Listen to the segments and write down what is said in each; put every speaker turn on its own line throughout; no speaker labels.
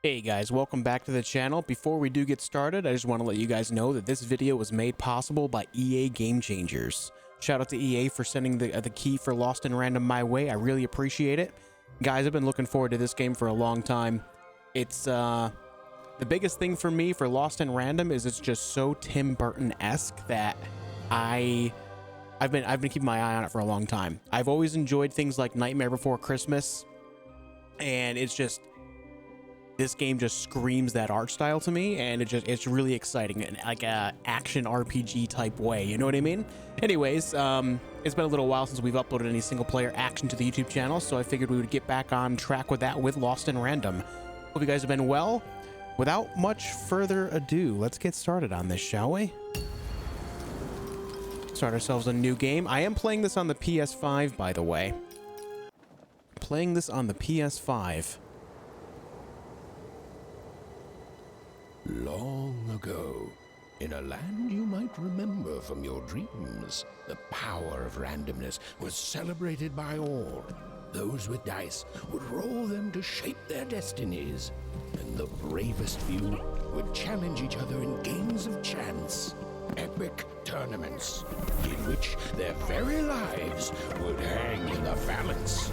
Hey guys, welcome back to the channel. Before we do get started, I just want to let you guys know that this video was made possible by EA Game Changers. Shout out to EA for sending the key for Lost in Random my way. I really appreciate it. Guys, I've been looking forward to this game for a long time. It's the biggest thing for me for Lost in Random is it's just so Tim Burton-esque that I've been keeping my eye on it for a long time. I've always enjoyed things like Nightmare Before Christmas, and it's just this game just screams that art style to me, and it's really exciting in like a action RPG type way, you know what I mean? Anyways, it's been a little while since we've uploaded any single player action to the YouTube channel, so I figured we would get back on track with that with Lost in Random. Hope you guys have been well. Without much further ado, let's get started on this, shall we? Start ourselves a new game. I am playing this on the PS5, by the way. Playing this on the PS5.
Long ago, in a land you might remember from your dreams, the power of randomness was celebrated by all. Those with dice would roll them to shape their destinies, and the bravest few would challenge each other in games of chance, epic tournaments, in which their very lives would hang in the balance.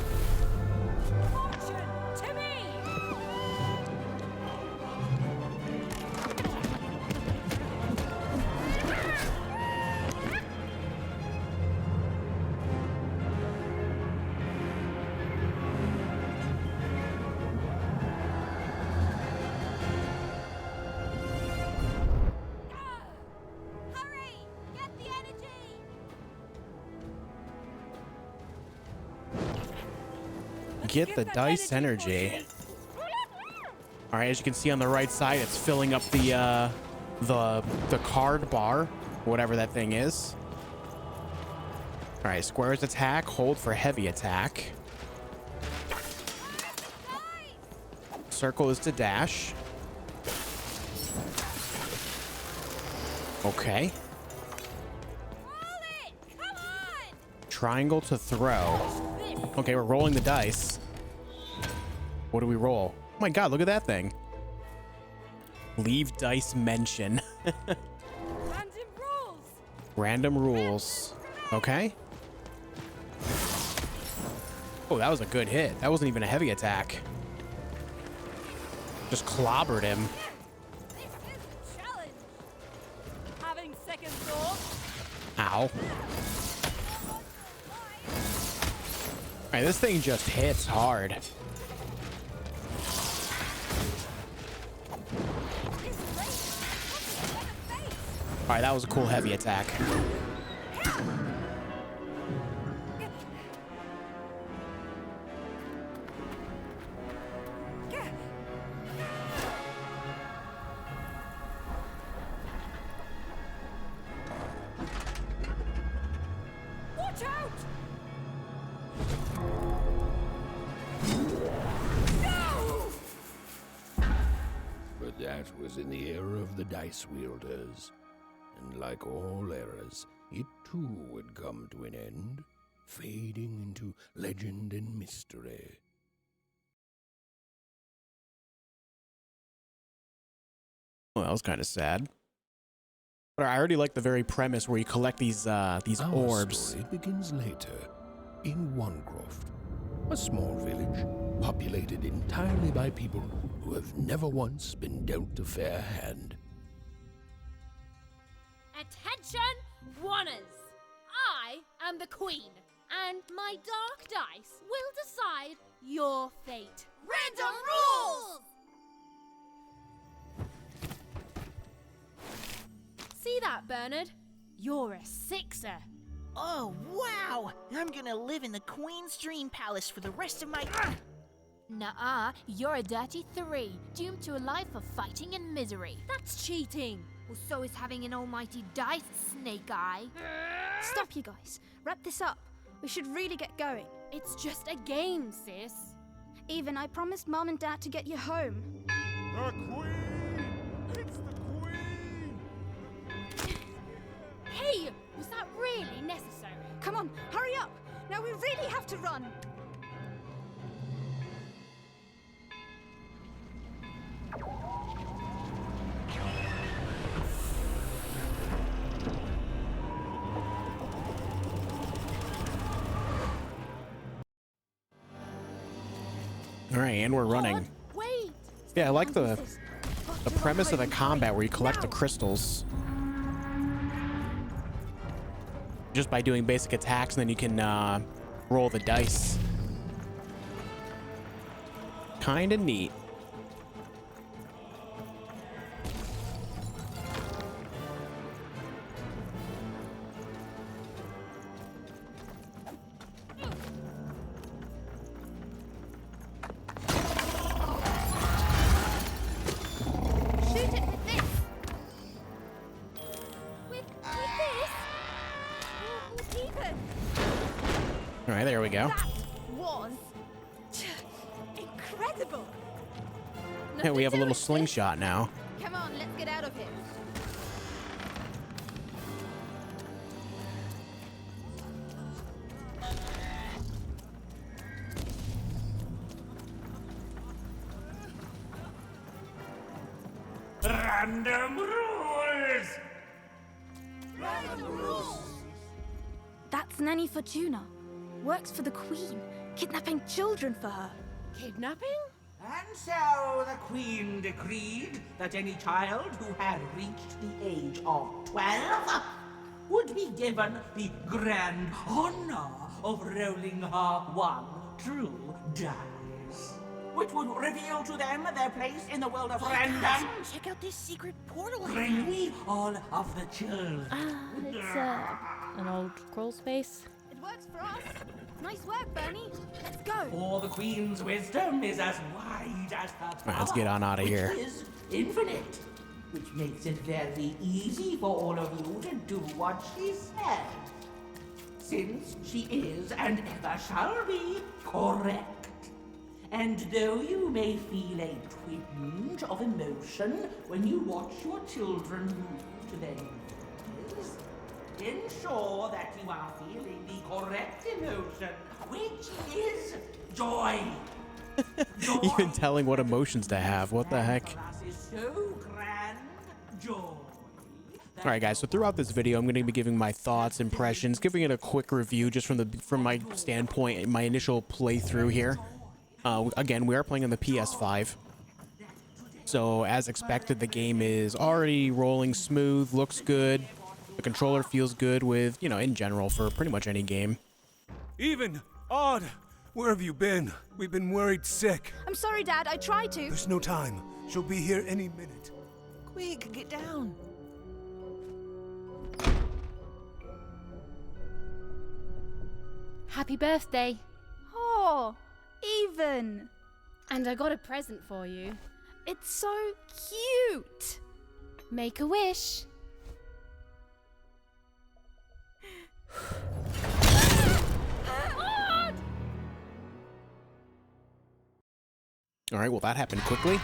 Get the dice energy. All right, as you can see on the right side, it's filling up the card bar, whatever that thing is. All right, square is attack, hold for heavy attack. Circle is to dash. Okay. Triangle to throw. Okay, we're rolling the dice. What do we roll? Oh my god, look at that thing. Leave dice mention.
Random rules.
Random rules. Okay. Oh, that was a good hit. That wasn't even a heavy attack. Just clobbered him.
This is a challenge. Having second thoughts.
Ow. Alright, this thing just hits hard. Alright, that was a cool heavy attack.
Watch out!
But that was in the era of the dice wielders. And like all eras, it too would come to an end, fading into legend and mystery.
Well, that was kind of sad. But I already like the very premise where you collect these
Our
orbs.
story begins later, in Onecroft, a small village populated entirely by people who have never once been dealt a fair hand.
Attention, Wanners! I am the Queen, and my dark dice will decide your fate.
Random rules!
See that, Bernard? You're a sixer.
Oh, wow! I'm gonna live in the Queen's Dream Palace for the rest of my...
Nuh-uh, you're a dirty 3, doomed to a life of fighting and misery. That's cheating. Well, so is having an almighty dice, Snake Eye.
Stop, you guys. Wrap this up. We should really get going.
It's just a game, sis.
Even, I promised Mom and Dad to get you home.
The Queen! It's the Queen!
Hey, was that really necessary?
Come on, hurry up! Now we really have to run!
All right, and we're running.
Wait!
Yeah, I like the premise of the combat where you collect the crystals. Just by doing basic attacks, and then you can roll the dice. Kinda neat.
Shoot it with this! With this? Even!
All right, there we go.
That was incredible!
Yeah, we have a little
Nothing to it.
slingshot now.
Come on, let's get out of here.
Random rules!
That's Nanny Fortuna. Works for the Queen, kidnapping children for her.
Kidnapping?
And so the Queen decreed that any child who had reached the age of 12 would be given the grand honor of rolling her one true dice, which would reveal to them their place in the world of random.
Check out this secret portal.
Bring me all of the children.
It's an old crawl space.
It works for us. Nice work, Bernie. Let's go.
For the Queen's wisdom is as wide as her power.
Right, let's get on out of
which
here.
is infinite, which makes it very easy for all of you to do what she said. Since she is and ever shall be correct. And though you may feel a twinge of emotion when you watch your children move to their knees, ensure that you are feeling the correct emotion, which is joy. Joy.
Even telling what emotions to have. What the heck?
For us is so grand, joy.
All right, guys. So throughout this video, I'm going to be giving my thoughts, impressions, giving it a quick review just from my standpoint, my initial playthrough here. Again, we are playing on the PS5. So as expected, the game is already rolling smooth, looks good. The controller feels good with, you know, in general for pretty much any game.
Even, Odd, where have you been? We've been worried sick.
I'm sorry, Dad. I tried to.
There's no time. She'll be here any minute.
Quick, get down.
Happy birthday.
Oh, Even.
And I got a present for you.
It's so cute.
Make a wish.
All right, well, that happened quickly.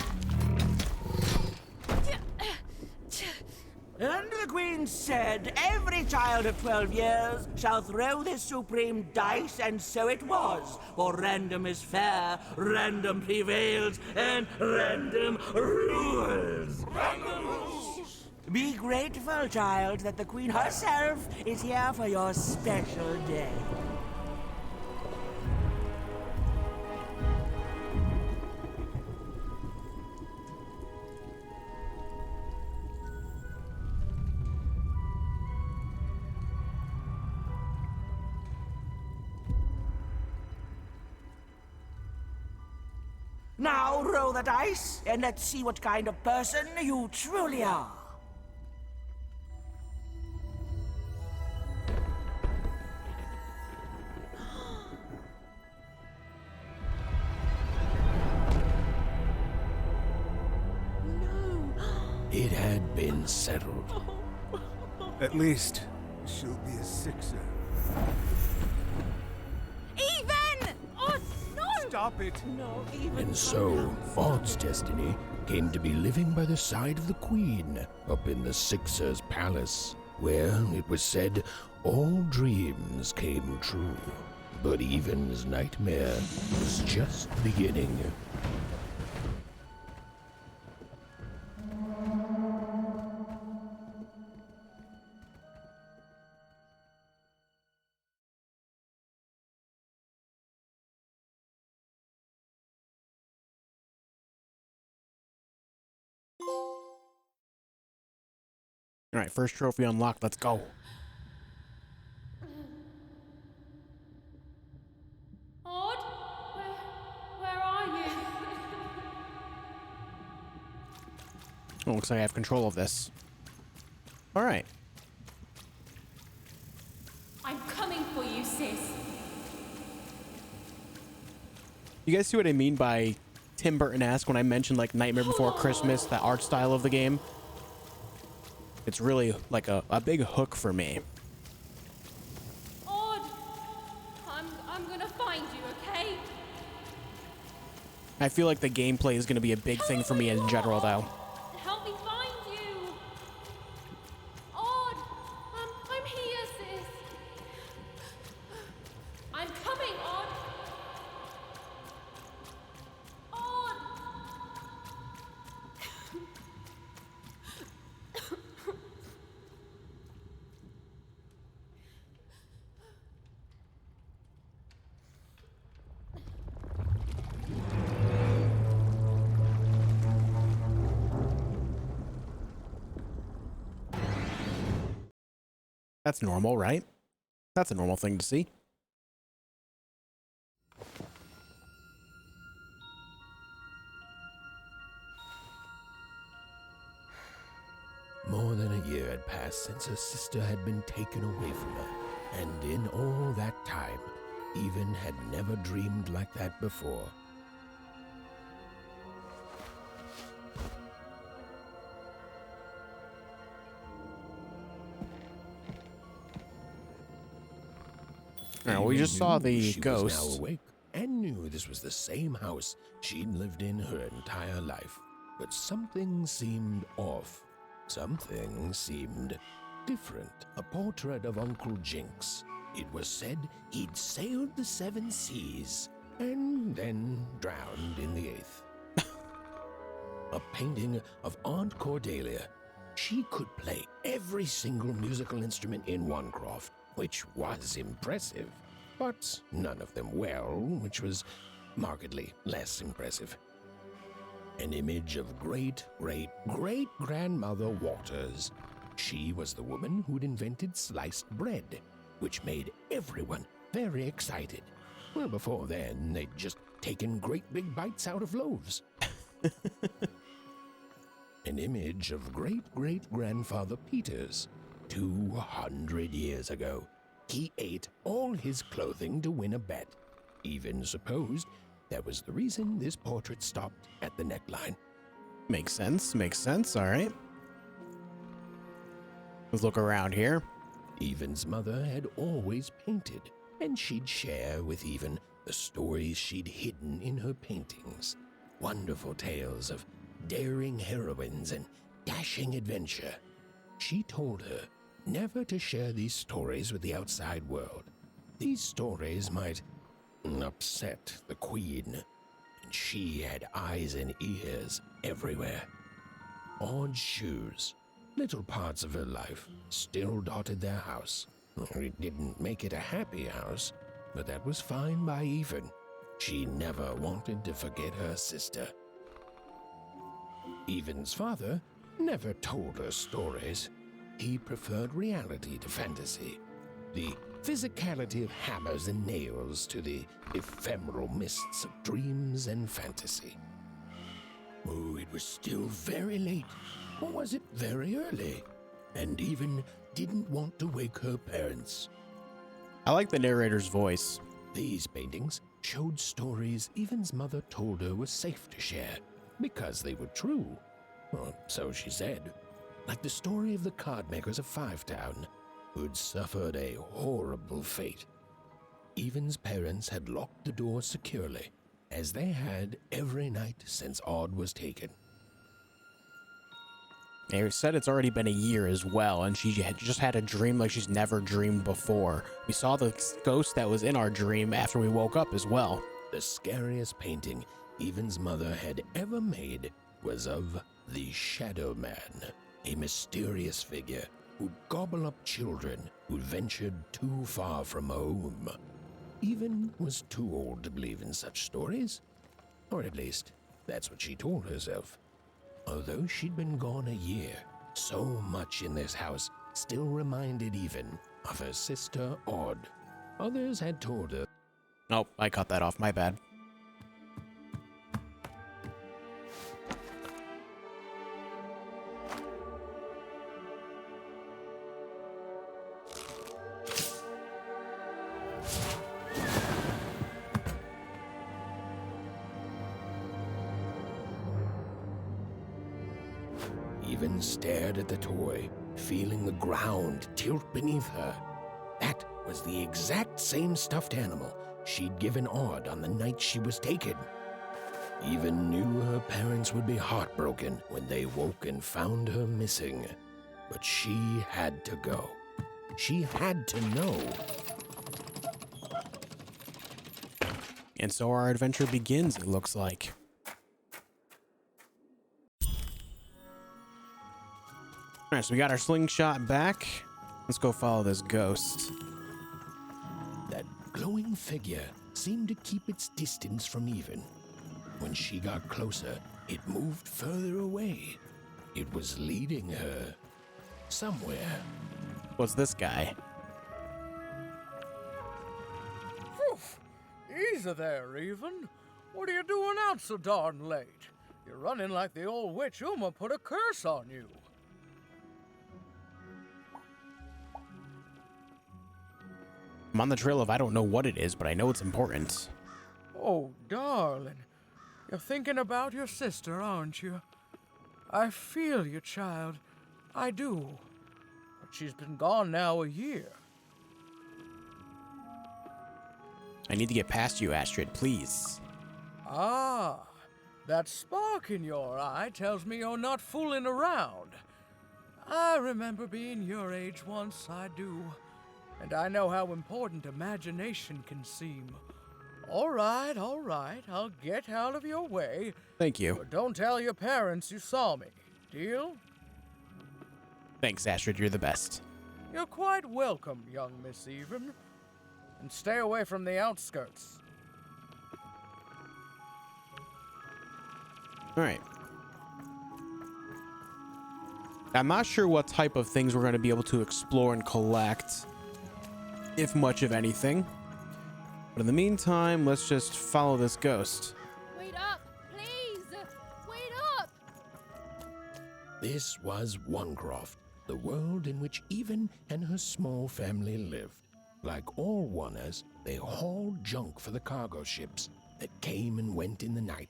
And the Queen said, every child of 12 years shall throw this supreme dice, and so it was. For random is fair, random prevails, and random rules. Random rules. Be grateful, child, that the Queen herself is here for your special day. Now roll the dice, and let's see what kind of person you truly are.
It had been settled.
At least, she'll be a sixer.
Even! Oh, no!
Stop it!
And so, Odd's destiny came to be living by the side of the Queen up in the Sixer's palace, where, it was said, all dreams came true. But Even's nightmare was just beginning.
All right, first trophy unlocked. Let's go.
Odd? Where are you?
Oh, looks like I have control of this. All right.
I'm coming for you, sis.
You guys see what I mean by Tim Burton-esque when I mentioned like Nightmare Before Christmas, the art style of the game? It's really like a big hook for me.
Odd. I'm gonna find you, okay?
I feel like the gameplay is going to be a big thing for me in general, though.
Help me find you. Odd. I'm here, sis. I'm coming, Odd. Odd.
That's normal, right? That's a normal thing to see.
More than a year had passed since her sister had been taken away from her, and in all that time, Even had never dreamed like that before.
All right, we just saw the
She was
ghost.
now awake and knew this was the same house she'd lived in her entire life. But something seemed off. Something seemed different. A portrait of Uncle Jinx. It was said he'd sailed the 7 seas and then drowned in the 8th. A painting of Aunt Cordelia. She could play every single musical instrument in Onecroft, which was impressive, but none of them well, which was markedly less impressive. An image of great-great-great-grandmother Waters. She was the woman who'd invented sliced bread, which made everyone very excited. Well, before then, they'd just taken great big bites out of loaves. An image of great-great-grandfather Peters. 200 years ago, he ate all his clothing to win a bet. Even supposed that was the reason this portrait stopped at the neckline.
Makes sense. Makes sense. All right. Let's look around here.
Even's mother had always painted, and she'd share with Even the stories she'd hidden in her paintings. Wonderful tales of daring heroines and dashing adventure. She told her never to share these stories with the outside world. These stories might upset the Queen, and she had eyes and ears everywhere. Odd shoes, little parts of her life, still dotted their house. It didn't make it a happy house, but that was fine by Even. She never wanted to forget her sister. Even's father never told her stories. He preferred reality to fantasy, the physicality of hammers and nails to the ephemeral mists of dreams and fantasy. Oh, it was still very late, or was it very early? And Even didn't want to wake her parents.
I like the narrator's voice.
These paintings showed stories Even's mother told her were safe to share, because they were true. Or so she said. Like the story of the cardmakers of Fivetown, who'd suffered a horrible fate. Even's parents had locked the door securely, as they had every night since Odd was taken.
They said it's already been a year as well, and she had just had a dream like she's never dreamed before. We saw the ghost that was in our dream after we woke up as well.
The scariest painting Even's mother had ever made was of the Shadow Man, a mysterious figure who'd gobble up children who'd ventured too far from home. Even was too old to believe in such stories, or at least that's what she told herself. Although she'd been gone a year, So much in this house still reminded Even of her sister Odd. Others had told her.
Nope, I cut that off. My bad.
Even stared at the toy, feeling the ground tilt beneath her. That was the exact same stuffed animal she'd given Odd on the night she was taken. Even knew her parents would be heartbroken when they woke and found her missing. But she had to go. She had to know.
And so our adventure begins, it looks like. Alright, so we got our slingshot back. Let's go follow this ghost.
That glowing figure seemed to keep its distance from Even. When she got closer, it moved further away. It was leading her somewhere.
What's this guy?
Oof. Easy there, Even. What are you doing out so darn late? You're running like the old witch Uma put a curse on you.
I'm on the trail of I don't know what it is, but I know it's important.
Oh, darling. You're thinking about your sister, aren't you? I feel you, child. I do. But she's been gone now a year.
I need to get past you, Astrid, please.
Ah, that spark in your eye tells me you're not fooling around. I remember being your age once, I do. And I know how important imagination can seem. All right, I'll get out of your way.
Thank you.
But don't tell your parents you saw me. Deal?
Thanks, Astrid, you're the best.
You're quite welcome, young Miss Even. And stay away from the outskirts.
Alright. I'm not sure what type of things we're going to be able to explore and collect, if much of anything. But in the meantime, let's just follow this ghost.
Wait up, please! Wait up!
This was Onecroft, the world in which Even and her small family lived. Like all Oners, they hauled junk for the cargo ships that came and went in the night.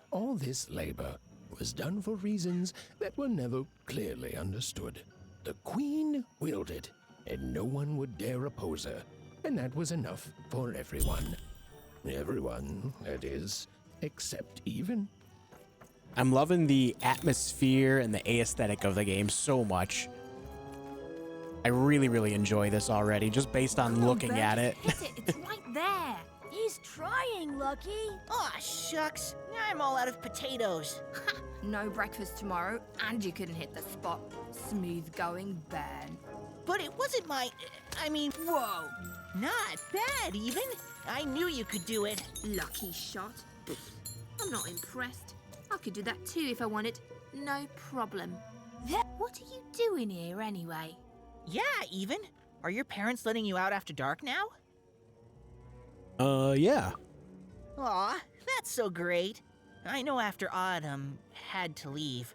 All this labor was done for reasons that were never clearly understood. The Queen willed it, and no one would dare oppose her, and that was enough for everyone. Everyone, that is, except Even.
I'm loving the atmosphere and the aesthetic of the game so much. I really, really enjoy this already, just based on looking at it.
Hit it, it's right there.
He's trying, Lucky.
Aw, shucks. I'm all out of potatoes.
No breakfast tomorrow, and you couldn't hit the spot. Smooth going, Ben.
But it wasn't my... I mean...
Whoa!
Not bad, Even. I knew you could do it.
Lucky shot. I'm not impressed. I could do that too if I wanted. No problem. What are you doing here anyway?
Yeah, Even. Are your parents letting you out after dark now?
Yeah.
Aw, that's so great. I know after Autumn had to leave,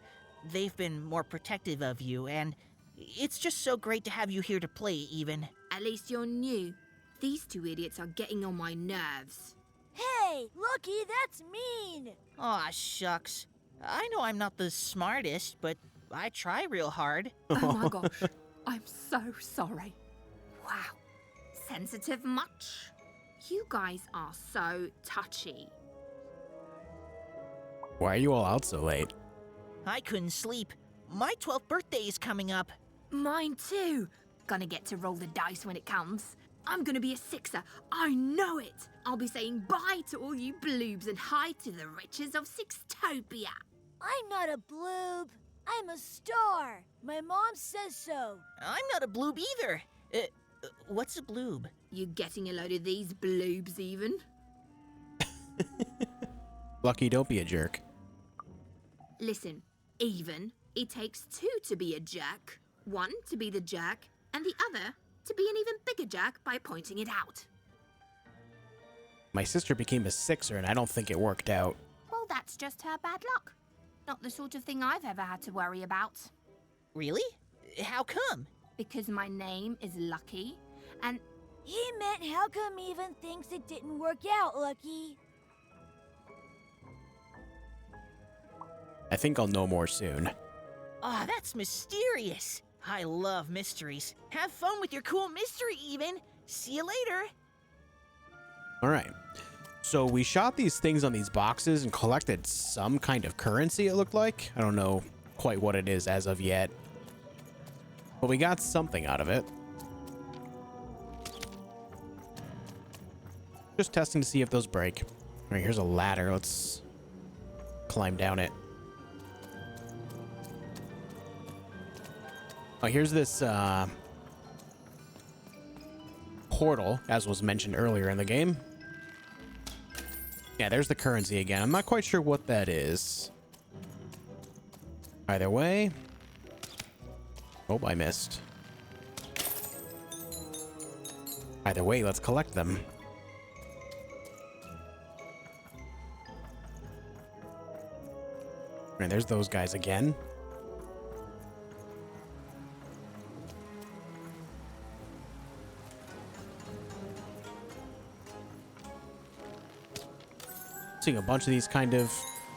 they've been more protective of you, and it's just so great to have you here to play, Even.
At least you're new. These two idiots are getting on my nerves.
Hey, Lucky, that's mean.
Aw, shucks. I know I'm not the smartest, but I try real hard.
Oh my gosh. I'm so sorry. Wow. Sensitive much? You guys are so touchy.
Why are you all out so late?
I couldn't sleep. My 12th birthday is coming up.
Mine too. Gonna get to roll the dice when it comes. I'm gonna be a sixer. I know it. I'll be saying bye to all you bloobs and hi to the riches of Sixtopia.
I'm not a bloob. I'm a star. My mom says so.
I'm not a bloob either. What's a bloob?
You getting a load of these bloobs even?
Lucky, don't be a jerk.
Listen, Even, It takes two to be a jerk. One to be the jerk, and the other to be an even bigger jerk by pointing it out.
My sister became a sixer, and I don't think it worked out.
Well, that's just her bad luck. Not the sort of thing I've ever had to worry about.
Really? How come?
Because my name is Lucky, and
He meant how come Even thinks it didn't work out, Lucky?
I think I'll know more soon.
Oh, that's mysterious. I love mysteries. Have fun with your cool mystery, Even. See you later.
All right. So we shot these things on these boxes and collected some kind of currency, it looked like. I don't know quite what it is as of yet. But we got something out of it. Just testing to see if those break. All right, here's a ladder. Let's climb down it. Oh, here's this portal, as was mentioned earlier in the game. Yeah, there's the currency again. I'm not quite sure what that is. Either way. Oh, I missed. Either way, let's collect them. And there's those guys again. Seeing a bunch of these kind of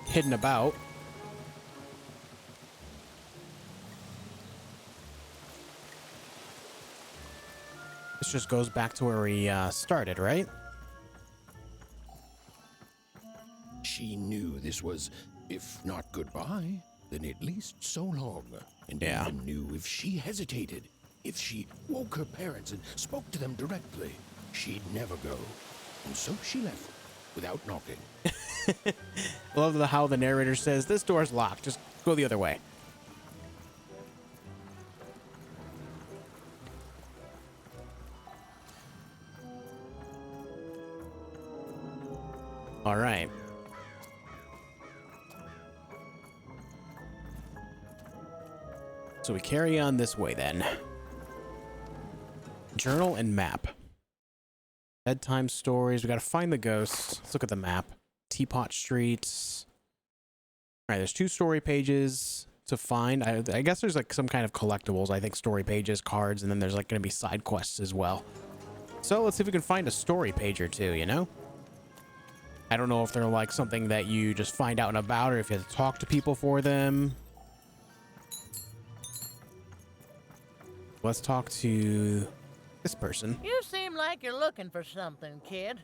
hidden about. This just goes back to where we started, right?
She knew this was, if not goodbye, then at least so long. And
Yeah.
even knew if she hesitated, if she woke her parents and spoke to them directly, she'd never go. And so she left, without knocking.
I love how the narrator says, this door's locked. Just go the other way. All right. So we carry on this way then. Journal and map. Bedtime stories. We got to find the ghosts. Let's look at the map. Teapot Streets. All right, there's 2 story pages to find. I guess there's like some kind of collectibles. I think story pages, cards, and then there's like going to be side quests as well. So let's see if we can find a story page or two, you know? I don't know if they're like something that you just find out and about or if you have to talk to people for them. Let's talk to this person.
You seem like you're looking for something, kid.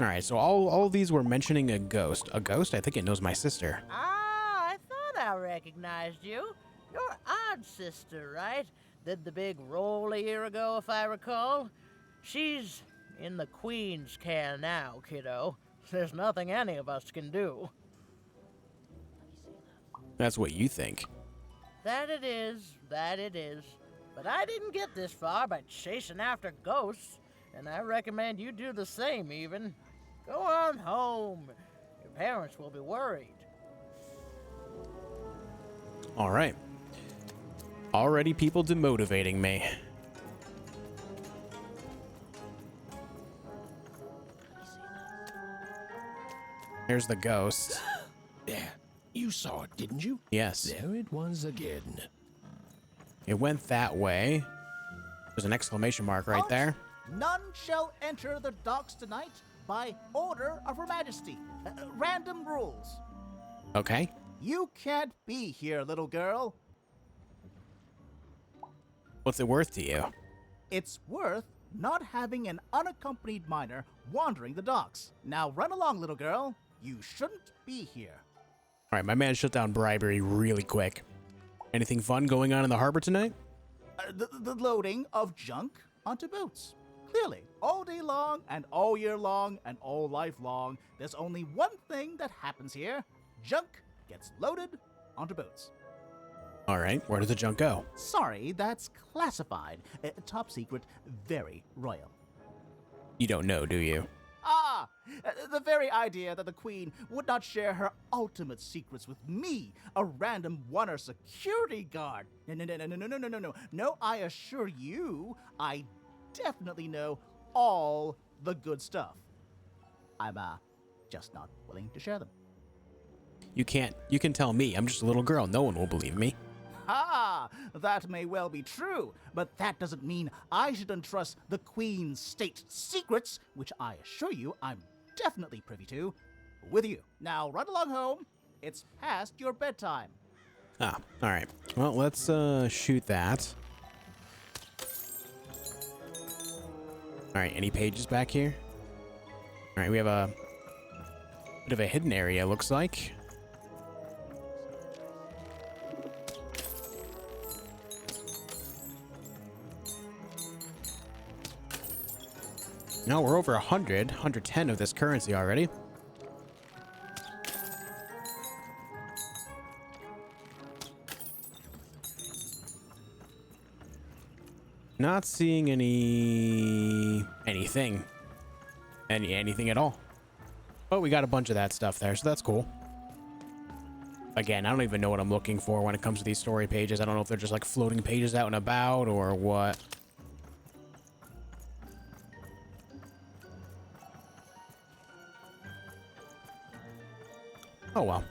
All right, so all of these were mentioning a ghost. A ghost? I think it knows my sister.
Ah, I thought I recognized you. You're Odd sister, right? Did the big roll a year ago, if I recall. She's in the Queen's care now, kiddo. There's nothing any of us can do.
That's what you think.
That it is. But I didn't get this far by chasing after ghosts, and I recommend you do the same, Even. Go on home. Your parents will be worried.
All right. Already people demotivating me. Here's the ghost.
There, you saw it, didn't you?
Yes.
There it was again.
It went that way. There's an exclamation mark right there.
None shall enter the docks tonight by order of Her Majesty. Random rules.
Okay.
You can't be here, little girl.
What's it worth to you?
It's worth not having an unaccompanied minor wandering the docks. Now run along, little girl. You shouldn't be here.
All right, my man shut down bribery really quick. Anything fun going on in the harbor tonight?
The loading of junk onto boats. Clearly, all day long and all year long and all life long, there's only one thing that happens here. Junk gets loaded onto boats.
All right, where does the junk go?
Sorry, that's classified. Top secret, very royal.
You don't know, do you?
Ah, The very idea that the Queen would not share her ultimate secrets with me, a random oner security guard. No. No, I assure you, I definitely know all the good stuff. I'm, just not willing to share them.
You can't. You can tell me. I'm just a little girl. No one will believe me.
Ah, that may well be true, but that doesn't mean I should entrust the Queen's state secrets, which I assure you I'm definitely privy to, with you. Now run along home. It's past your bedtime.
Ah, all right. Well, let's shoot that. All right, any pages back here? All right, we have a bit of a hidden area, looks like. No, we're over 110 of this currency already. Not seeing anything at all. But we got a bunch of that stuff there, so that's cool. Again, I don't even know what I'm looking for when it comes to these story pages. I don't know if they're just like floating pages out and about or what. Oh well.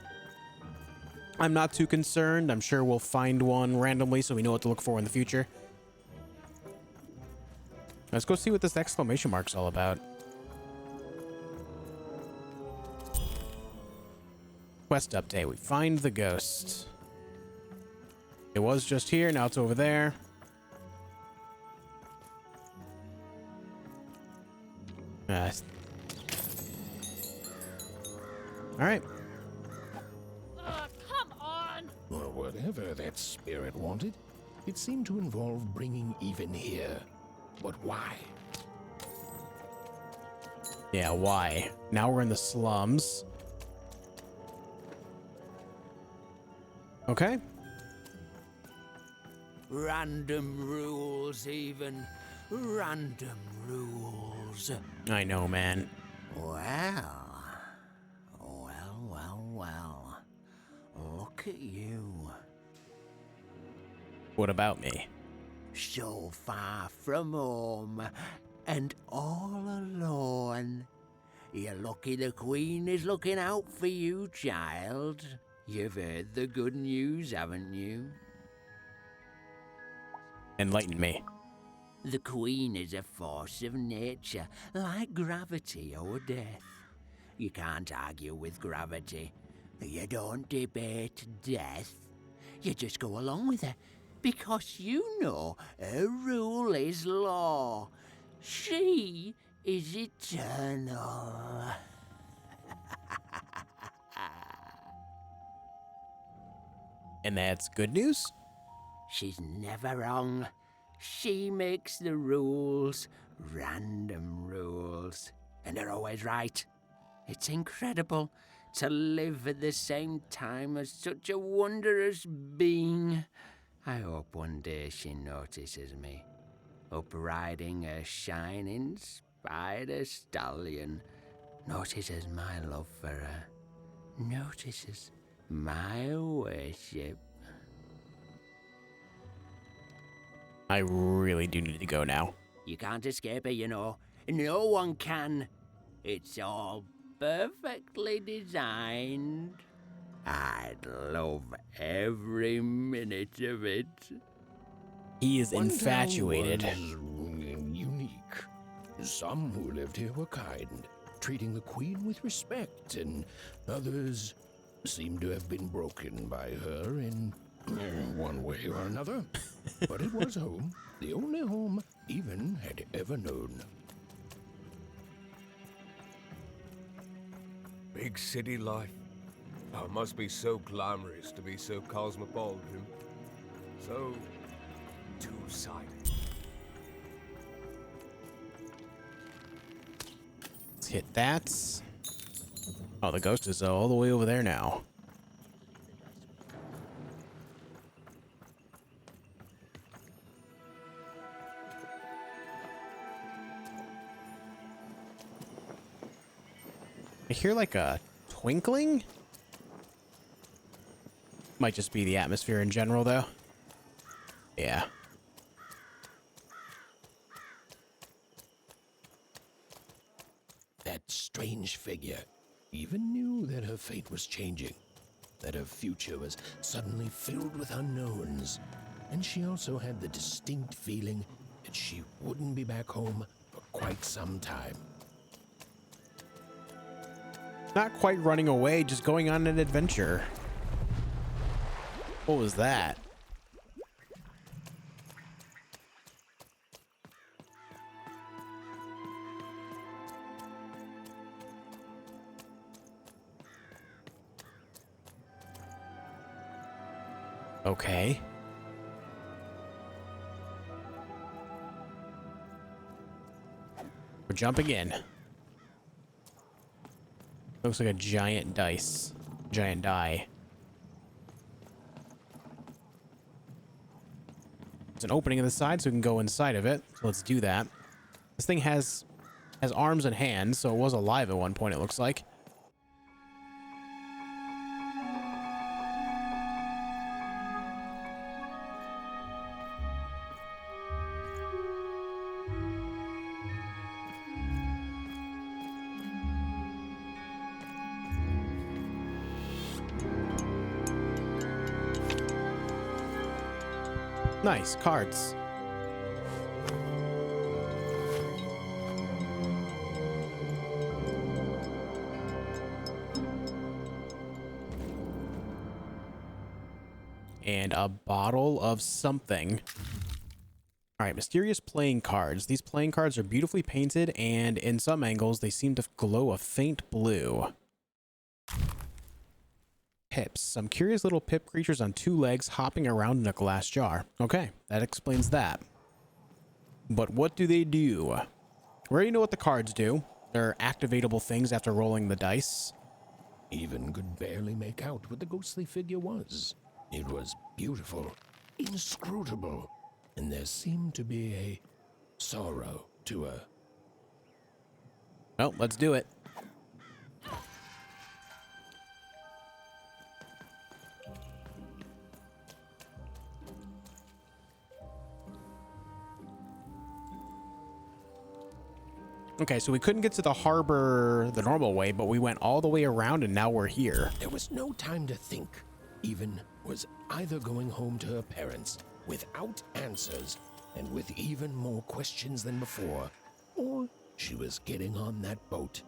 I'm not too concerned. I'm sure we'll find one randomly so we know what to look for in the future. Let's go see what this exclamation mark's all about. Quest update. We find the ghost. It was just here. Now it's over there. All right.
Come on!
Well, whatever that spirit wanted, it seemed to involve bringing Even here. But why?
Yeah, why? Now we're in the slums. Okay.
Random rules, Even. Random rules.
I know, man.
Well. Look at you.
What about me?
So far from home and all alone. You're lucky the Queen is looking out for you, child. You've heard the good news, haven't you?
Enlighten me.
The Queen is a force of nature, like gravity or death. You can't argue with gravity. You don't debate death. You just go along with her, because you know her rule is law. She is eternal.
And that's good news?
She's never wrong. She makes the rules, random rules, and they're always right. It's incredible to live at the same time as such a wondrous being. I hope one day she notices me, up riding a shining spider stallion, notices my love for her, notices my worship.
I really do need to go now.
You can't escape it, you know. No one can. It's all perfectly designed. I'd love every minute of it.
He is infatuated.
Unique. Some who lived here were kind, treating the Queen with respect, and others seem to have been broken by her in one way or another. But it was home, the only home Even had ever known.
Big city life. Oh, it must be so glamorous to be so cosmopolitan. So two-sided.
Let's hit that. Oh, the ghost is all the way over there now. I hear like a twinkling. Might just be the atmosphere in general, though. Yeah.
That strange figure even knew that her fate was changing, that her future was suddenly filled with unknowns, and she also had the distinct feeling that she wouldn't be back home for quite some time.
Not quite running away, just going on an adventure. What was that? Okay. We're jumping in. Looks like a giant dice. Giant die. There's an opening in the side so we can go inside of it. So let's do that. This thing has arms and hands, so it was alive at one point, it looks like. Nice, cards. And a bottle of something. All right, mysterious playing cards. These playing cards are beautifully painted, and in some angles, they seem to glow a faint blue. Pips. Some curious little pip creatures on two legs hopping around in a glass jar. Okay, that explains that. But what do they do? We already know what the cards do. They're activatable things after rolling the dice.
Even could barely make out what the ghostly figure was. It was beautiful, inscrutable, and there seemed to be a sorrow to her.
Well, let's do it. Okay, so we couldn't get to the harbor the normal way, but we went all the way around and now we're here.
There was no time to think. Even was either going home to her parents without answers and with even more questions than before, or she was getting on that boat.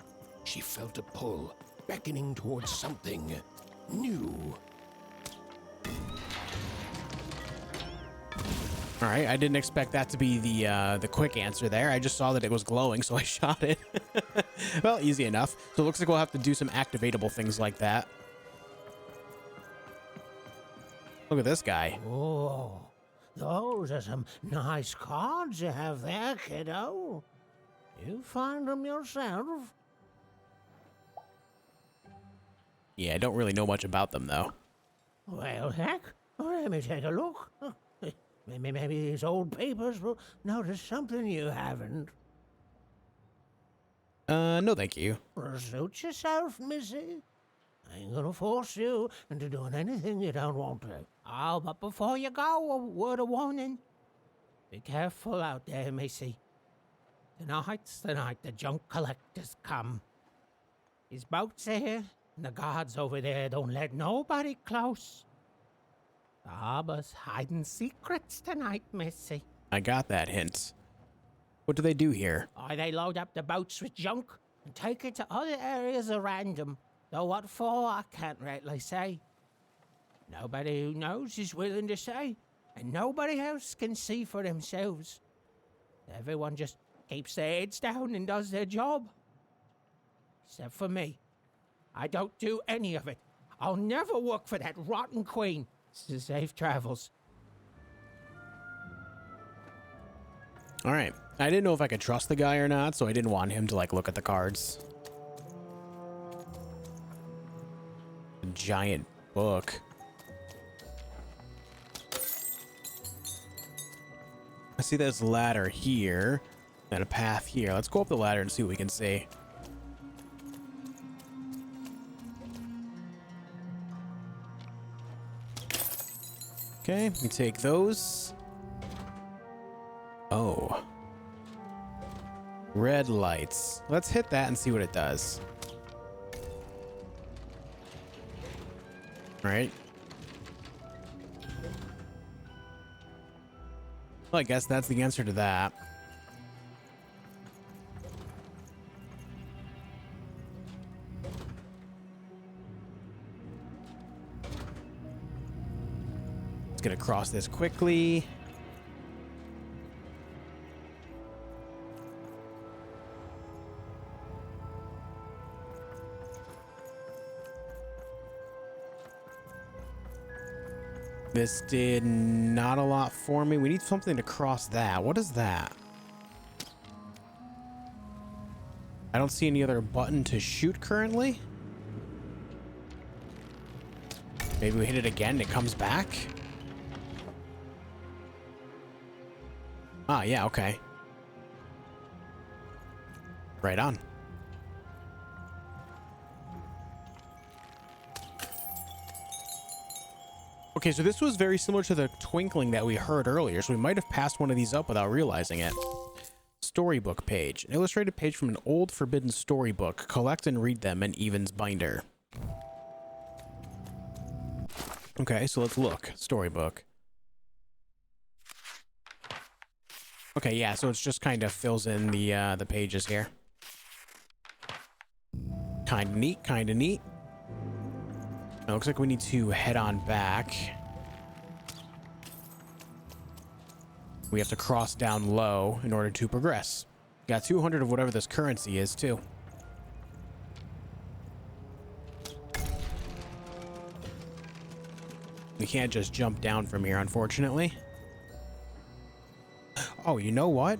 She felt a pull, beckoning towards something new.
All right, I didn't expect that to be the quick answer there. I just saw that it was glowing, so I shot it. Well, easy enough. So it looks like we'll have to do some activatable things like that. Look at this guy.
Oh, those are some nice cards you have there, kiddo. You find them yourself?
Yeah, I don't really know much about them, though.
Well, heck, let me take a look. Maybe these old papers will notice something you haven't.
No thank you.
Suit yourself, missy. I ain't gonna force you into doing anything you don't want to. Oh, but before you go, a word of warning. Be careful out there, missy. Tonight's the night the junk collectors come. His boat's here, and the guards over there don't let nobody close. The harbor's hiding secrets tonight, missy.
I got that hint. What do they do here?
Oh, they load up the boats with junk and take it to other areas at random. Though what for, I can't rightly say. Nobody who knows is willing to say, and nobody else can see for themselves. Everyone just keeps their heads down and does their job. Except for me. I don't do any of it. I'll never work for that rotten queen. Safe travels.
All right. I didn't know if I could trust the guy or not, so I didn't want him to, like, look at the cards. A giant book. I see this ladder here and a path here. Let's go up the ladder and see what we can see. Okay, we take those. Oh. Red lights. Let's hit that and see what it does. Right. Well, I guess that's the answer to that. Let's get across this quickly. This did not a lot for me. We need something to cross that. What is that? I don't see any other button to shoot currently. Maybe we hit it again and it comes back. Ah, yeah, okay. Right on. Okay, so this was very similar to the twinkling that we heard earlier, so we might have passed one of these up without realizing it. Storybook page. An illustrated page from an old forbidden storybook. Collect and read them in Even's binder. Okay, so let's look. Storybook. Okay, yeah, so it's just kind of fills in the pages here. Kind of neat, kind of neat. It looks like we need to head on back. We have to cross down low in order to progress. Got 200 of whatever this currency is, too. We can't just jump down from here, unfortunately. Oh, you know what?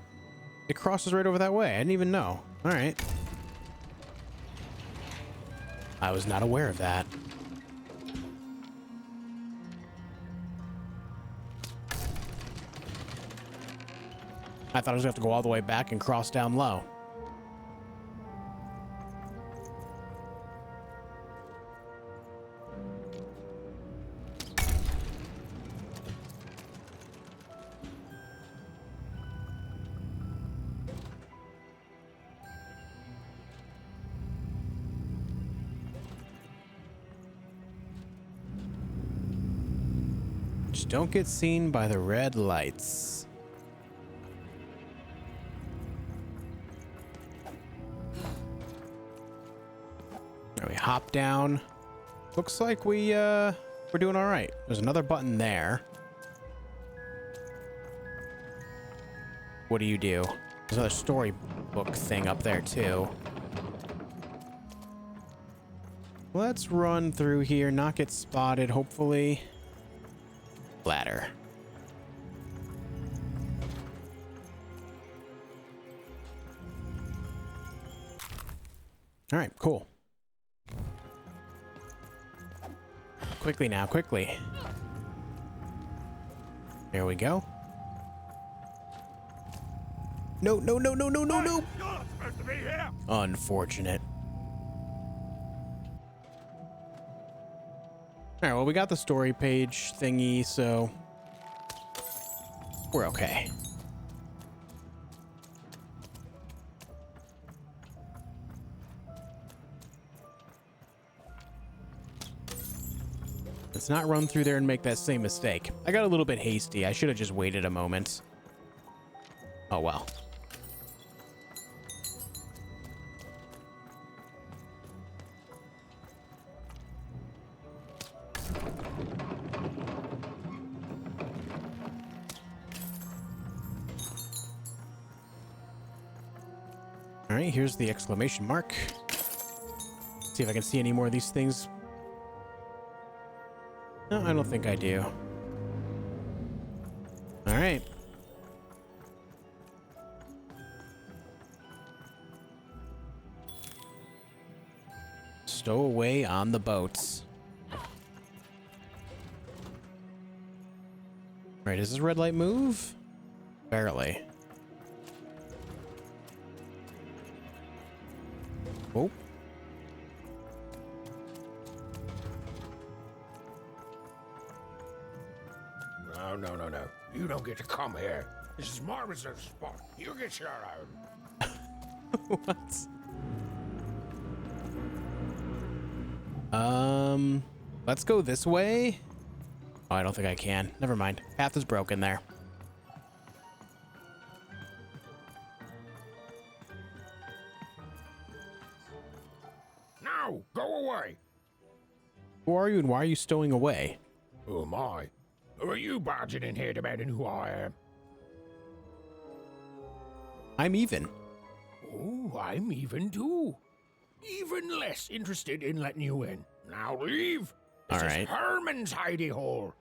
It crosses right over that way. I didn't even know. All right. I was not aware of that. I thought I was going to have to go all the way back and cross down low. Just don't get seen by the red lights. We hop down. Looks like we're doing all right. There's another button there. What do you do? There's another storybook thing up there too. Let's run through here, not get spotted, hopefully. Ladder. All right, cool. Quickly now, quickly. There we go. No, no, no, no, no, no, no.
You're not supposed to be here.
Unfortunate. All right, well, we got the story page thingy, so we're okay. Let's not run through there and make that same mistake. I got a little bit hasty. I should have just waited a moment. Oh, well. All right, here's the exclamation mark. See if I can see any more of these things. No, I don't think I do. All right. Stow away on the boats. Right, does this red light move? Barely. Oh.
no. You don't get to come here. This is my reserve spot. You get your own.
What? Let's go this way. Oh, I don't think I can. Never mind. Path is broken there.
No, go away.
Who are you and why are you stowing away?
Who am I? Who are you barging in here demanding who I am?
I'm Even.
Oh, I'm Even too. Even less interested in letting you in. Now leave. This
All right.
is Herman's hidey hole.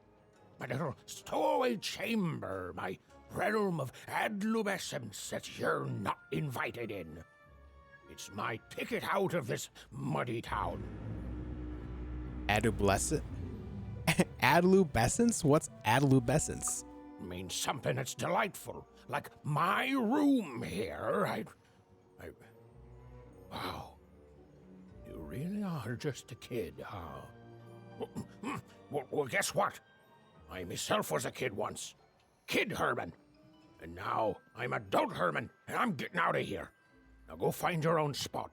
My little stowaway chamber. My realm of adolescence that you're not invited in. It's my ticket out of this muddy town.
Adolescent? Adolescence? What's adolescence?
Means something that's delightful. Like my room here. Wow. You really are just a kid, huh? Well, guess what? I myself was a kid once. Kid Herman. And now I'm adult Herman, and I'm getting out of here. Now go find your own spot.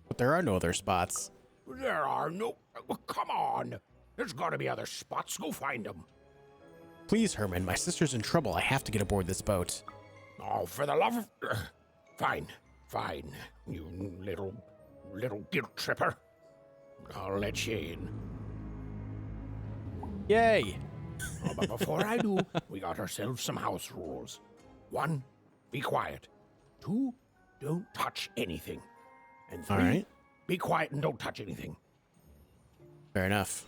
But there are no other spots.
There are no... Well, come on. There's gotta be other spots. Go find them.
Please, Herman, my sister's in trouble. I have to get aboard this boat.
Oh, for the love of... Fine. You little guilt tripper. I'll let you in.
Yay!
Oh, but before I do, we got ourselves some house rules. 1, be quiet. 2, don't touch anything. And 3,
All right.
be quiet and don't touch anything.
Fair enough.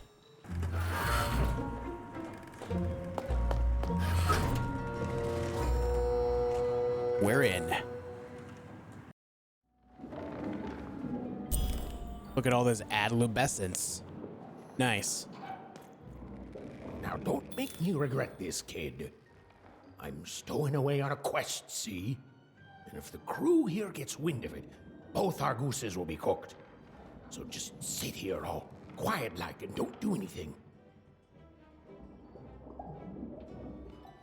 We're in. Look at all this adolescence. Nice.
Now, don't make me regret this, kid. I'm stowing away on a quest, see? And if the crew here gets wind of it, both our gooses will be cooked. So just sit here all quiet-like and don't do anything.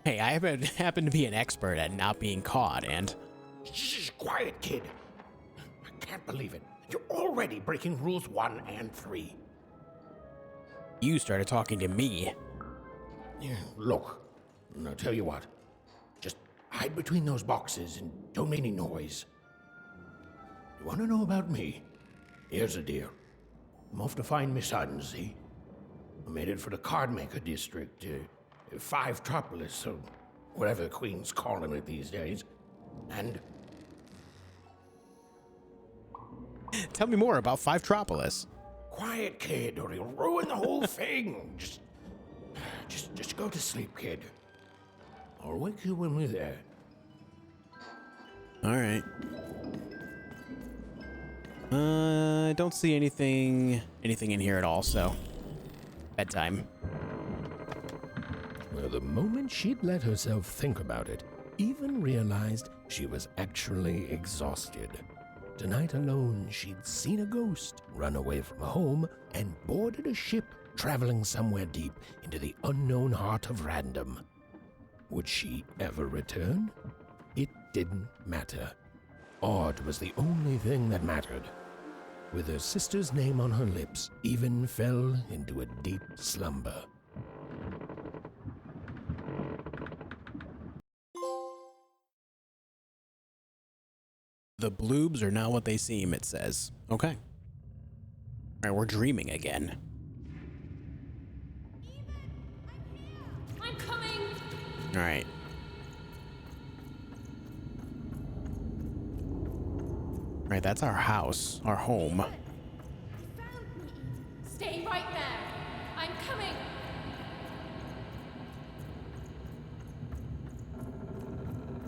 Hey, I happen to be an expert at not being caught, and...
Shh, quiet, kid. I can't believe it. You're already breaking rules 1 and 3.
You started talking to me.
Yeah, look, I'll tell you what. Just hide between those boxes and don't make any noise. You want to know about me? Here's the deal. I'm off to find my son, see? I'm headed for the Cardmaker district, 5-tropolis, or whatever the Queen's calling it these days. And...
Tell me more about 5-tropolis.
Quiet, kid, or you'll ruin the whole thing. Just go to sleep, kid. I'll wake you when we're there.
All right. I don't see anything in here at all, so bedtime.
Well, the moment she'd let herself think about it, Even realized she was actually exhausted. Tonight alone, she'd seen a ghost, run away from home, and boarded a ship traveling somewhere deep into the unknown heart of random. Would she ever return? It didn't matter. Odd was the only thing that mattered. With her sister's name on her lips, Even fell into a deep slumber.
The bloobs are not what they seem, it says. Okay. All right, we're dreaming again.
I'm coming.
All right. All right, that's our house, our home.
Stay right there. I'm coming.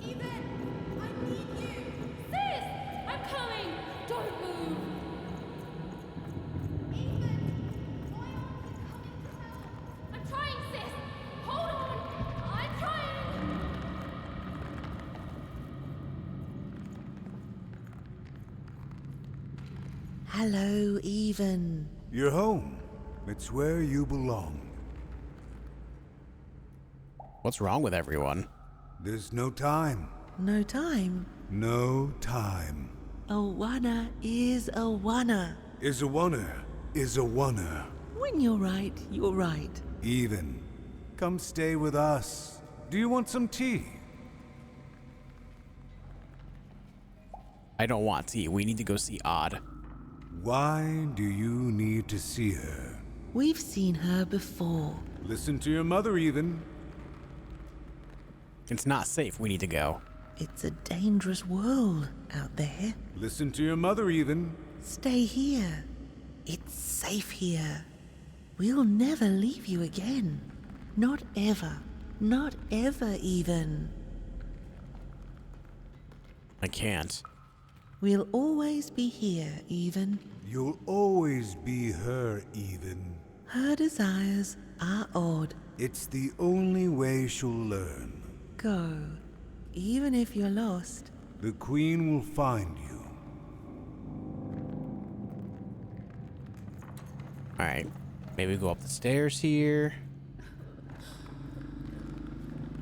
Even, I need you. Sis, I'm coming. Don't move. Even, why aren't you coming to help? I'm trying, sis. Hold on. I'm trying.
Hello, Even.
You're home. It's where you belong.
What's wrong with everyone?
There's no time.
No time.
No time.
A wanna is a wanna.
Is a oneer. Is a oneer.
When you're right, you're right.
Even. Come stay with us. Do you want some tea?
I don't want tea. We need to go see Odd.
Why do you need to see her?
We've seen her before.
Listen to your mother, Even.
It's not safe. We need to go.
It's a dangerous world out there.
Listen to your mother, Even.
Stay here. It's safe here. We'll never leave you again. Not ever. Not ever, Even.
I can't.
We'll always be here, Even.
You'll always be her, Even.
Her desires are odd.
It's the only way she'll learn.
Go. Even if you're lost.
The Queen will find you.
Alright. Maybe go up the stairs here.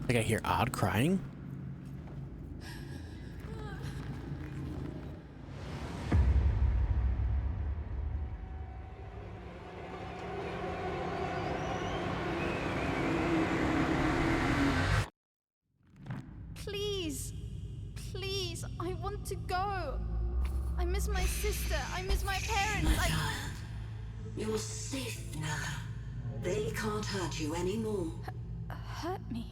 I think I hear Odd crying.
Please. Please, I want to go. I miss my sister. I miss my parents.
You're safe now. They can't hurt you anymore.
Hurt me?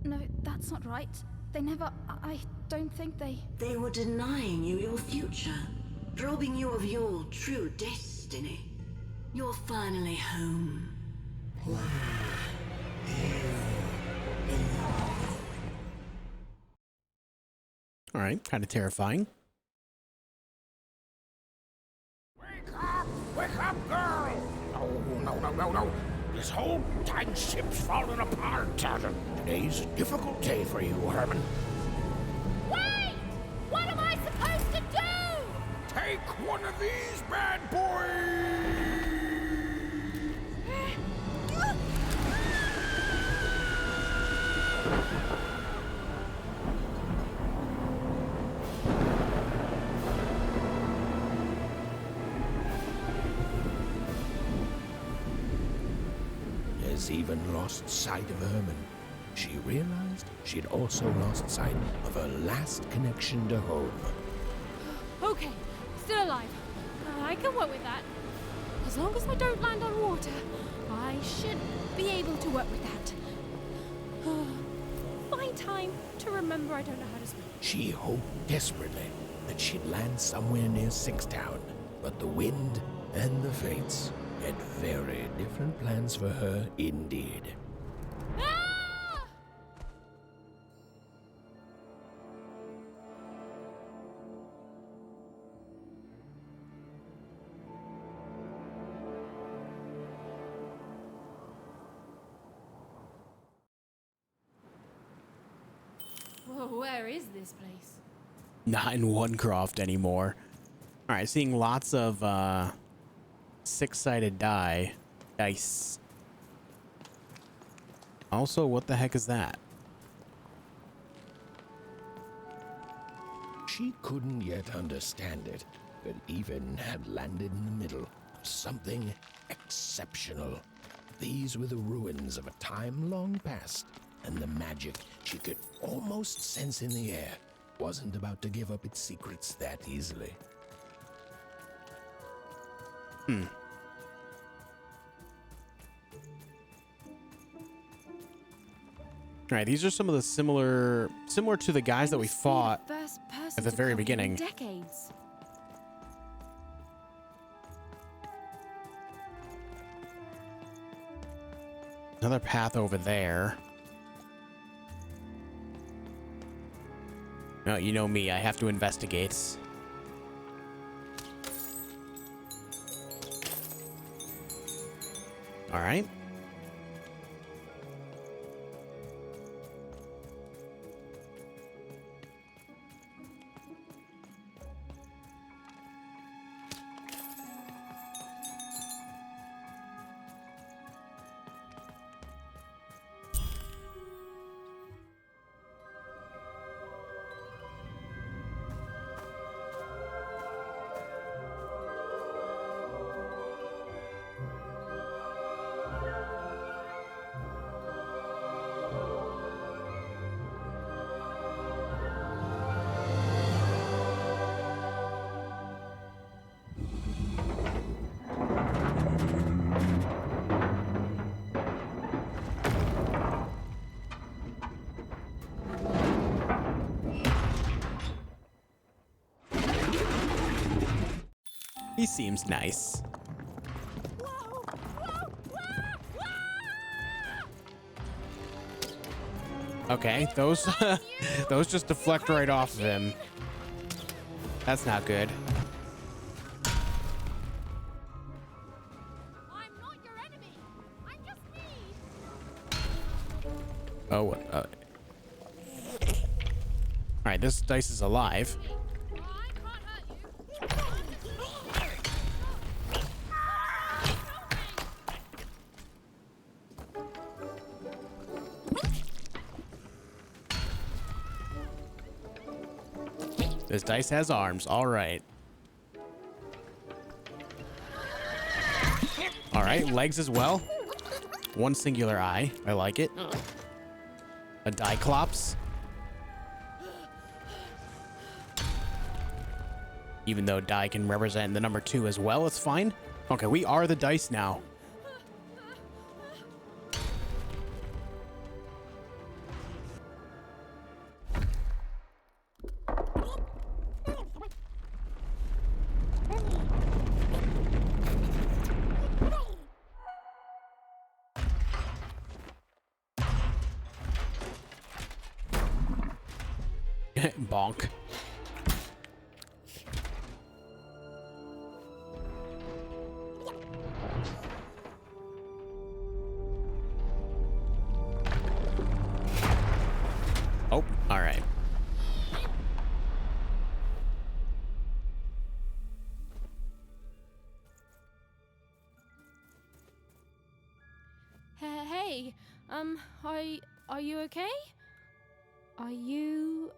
No, that's not right. They never... I don't think they...
They were denying you your future, robbing you of your true destiny. You're finally home.
Alright, kind of terrifying.
Wake up, girl! No. This whole dang ship's falling apart. Today's a difficult day for you, Herman.
Wait! What am I supposed to do?
Take one of these bad boys! Has even lost sight of Herman. She realized she'd also lost sight of her last connection to home.
Okay, still alive. I can work with that. As long as I don't land on water, I should be able to work with that. Find time to remember I don't know how to swim.
She hoped desperately that she'd land somewhere near Sixtown, but the wind and the fates had very different plans for her indeed.
Ah! Whoa, where is this place?
Not in Onecroft anymore. Alright, seeing lots of six-sided dice. Also, what the heck is that?
She couldn't yet understand it, but Even had landed in the middle of something exceptional. These were the ruins of a time long past, and the magic she could almost sense in the air wasn't about to give up its secrets that easily.
Alright, these are some of the similar to the guys that we fought at the very beginning.
Decades.
Another path over there. No, you know me, I have to investigate. All right. He seems nice. Okay, those those just deflect right off of him. That's not good.
I'm not your enemy. I'm just me.
Oh, what? All right, this dice is alive. This dice has arms. All right. All right, legs as well. One singular eye. I like it. A Diclops. Even though die can represent the number 2 as well, it's fine. Okay, we are the dice now. Bonk. Oh, all right.
Hey, are you okay? Are you,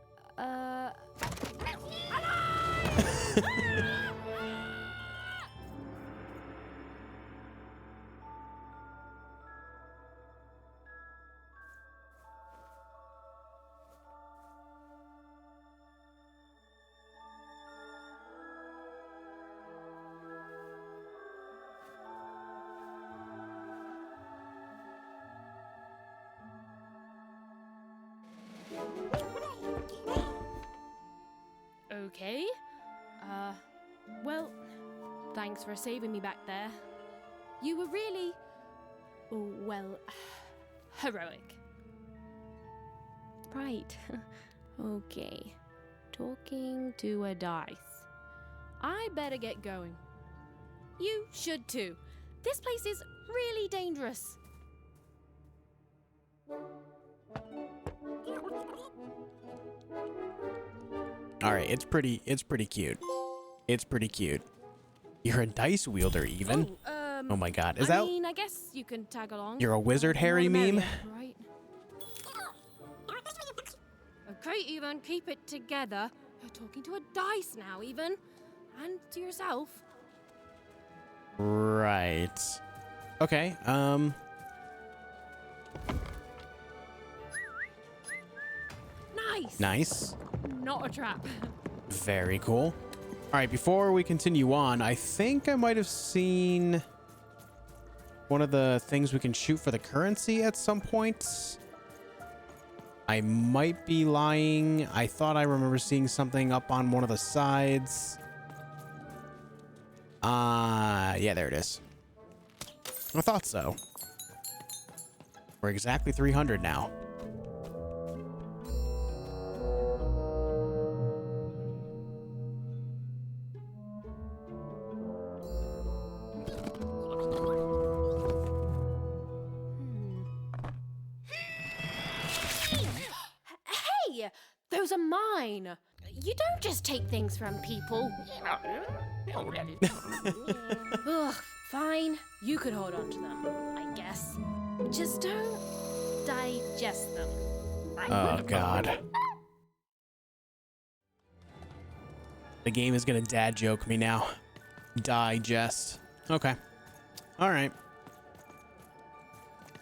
okay? Well, thanks for saving me back there. You were really, well, heroic. Right. Okay. Talking to a dice. I better get going. You should too. This place is really dangerous.
All right, it's pretty cute. It's pretty cute. You're a dice wielder, even. Oh my god, is
I
that?
mean, I guess you can tag along.
You're a wizard, Harry meme.
Right. Okay, Even, keep it together. You're talking to a dice now, Even, and to yourself.
Right. Okay.
Nice.
Nice.
Not a trap.
Very cool. All right, before we continue on, I think I might have seen one of the things we can shoot for the currency at some point. I might be lying. I thought I remember seeing something up on one of the sides. Yeah, there it is. I thought so. We're exactly 300 now.
Hey, those are mine. You don't just take things from people. Ugh, fine. You could hold on to them, I guess. Just don't digest them.
Oh, God. The game is gonna dad joke me now. Digest. Okay. All right.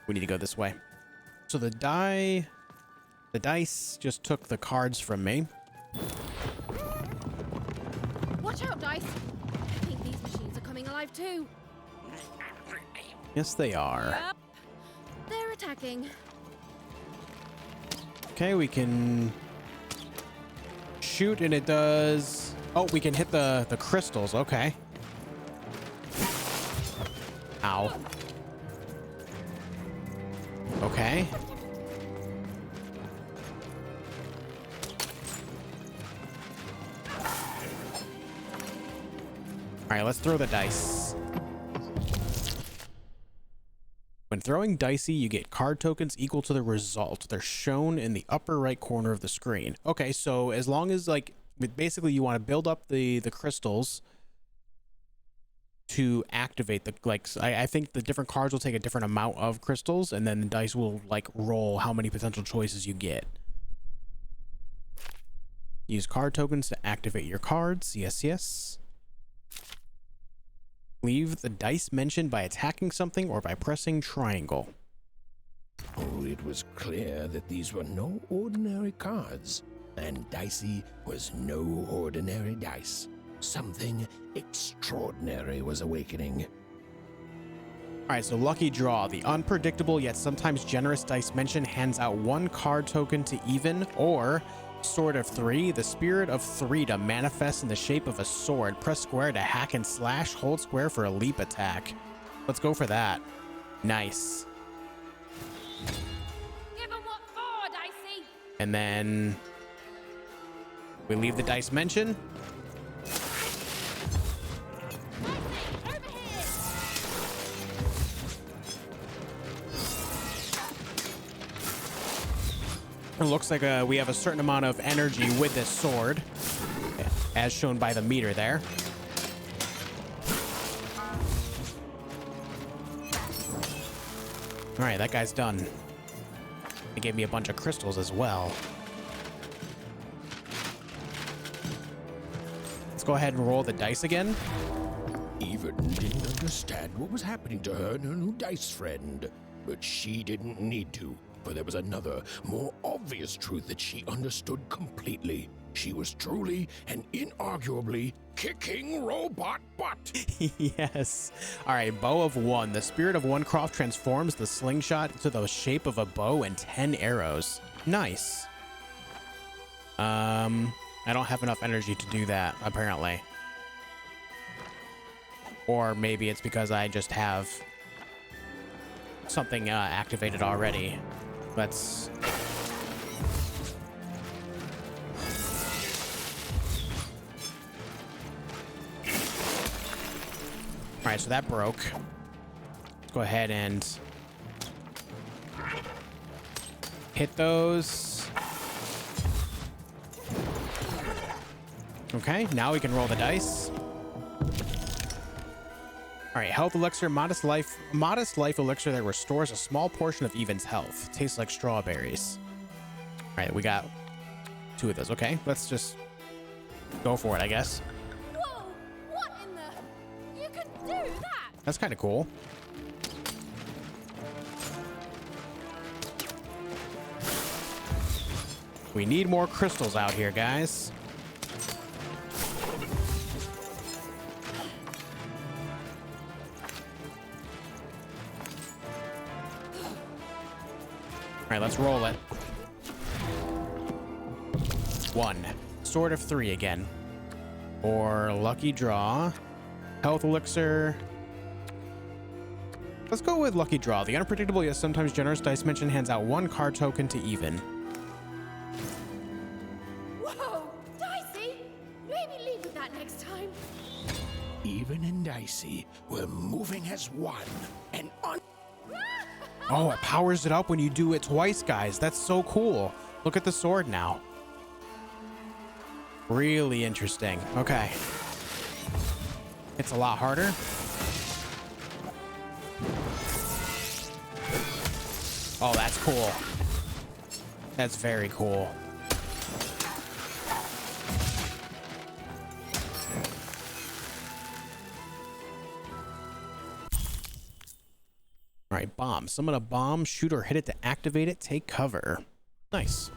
We need to go this way. So the dice just took the cards from me.
Watch out, dice. I think these machines are coming alive too.
Yes, they are.
Yep. They're attacking.
Okay, we can shoot and it does... Oh, we can hit the crystals. Okay. Ow. Okay. All right, let's throw the dice. When throwing Dicey, you get card tokens equal to the result. They're shown in the upper right corner of the screen. Okay, so as long as, like, basically you want to build up the crystals to activate the, like, I think the different cards will take a different amount of crystals, and then the dice will, like, roll how many potential choices you get. Use card tokens to activate your cards. Yes, yes. Leave the dice mentioned by attacking something or by pressing triangle.
Oh, it was clear that these were no ordinary cards, and Dicey was no ordinary dice. Something extraordinary was awakening.
All right, so lucky draw. The unpredictable yet sometimes generous dice mention hands out 1 card token to even, or Sword of 3, the spirit of freedom manifests in the shape of a sword. Press square to hack and slash, hold square for a leap attack. Let's go for that. Nice.
Give 'em what for, Dicey.
And then we leave the dice mention. It looks like we have a certain amount of energy with this sword, as shown by the meter there. All right, that guy's done. They gave me a bunch of crystals as well. Let's go ahead and roll the dice again.
Even didn't understand what was happening to her and her new dice friend, but she didn't need to. For there was another, more obvious truth that she understood completely. She was truly and inarguably kicking robot butt.
Yes. All right, bow of 1. The spirit of 1 Croft transforms the slingshot into the shape of a bow and 10 arrows. Nice. I don't have enough energy to do that, apparently. Or maybe it's because I just have something activated already. Let's... All right, so that broke. Let's go ahead and hit those. Okay, now we can roll the dice. All right, health elixir, modest life elixir that restores a small portion of Even's health. Tastes like strawberries. All right, we got 2 of those. Okay, let's just go for it, I guess.
Whoa! What in the... You can do that!
That's kind of cool. We need more crystals out here, guys. All right, let's roll it. 1. Sword of 3 again. Or lucky draw. Health elixir. Let's go with lucky draw. The unpredictable yet sometimes generous dice mention hands out 1 card token to even.
Whoa! Dicey! Maybe leave with that next time.
Even and Dicey were moving as one, and
Oh, it powers it up when you do it twice, guys. That's so cool. Look at the sword now. Really interesting. Okay. It's a lot harder. Oh, that's cool. That's very cool. All right, bomb. Summon a bomb, shoot or hit it to activate it, take cover. Nice.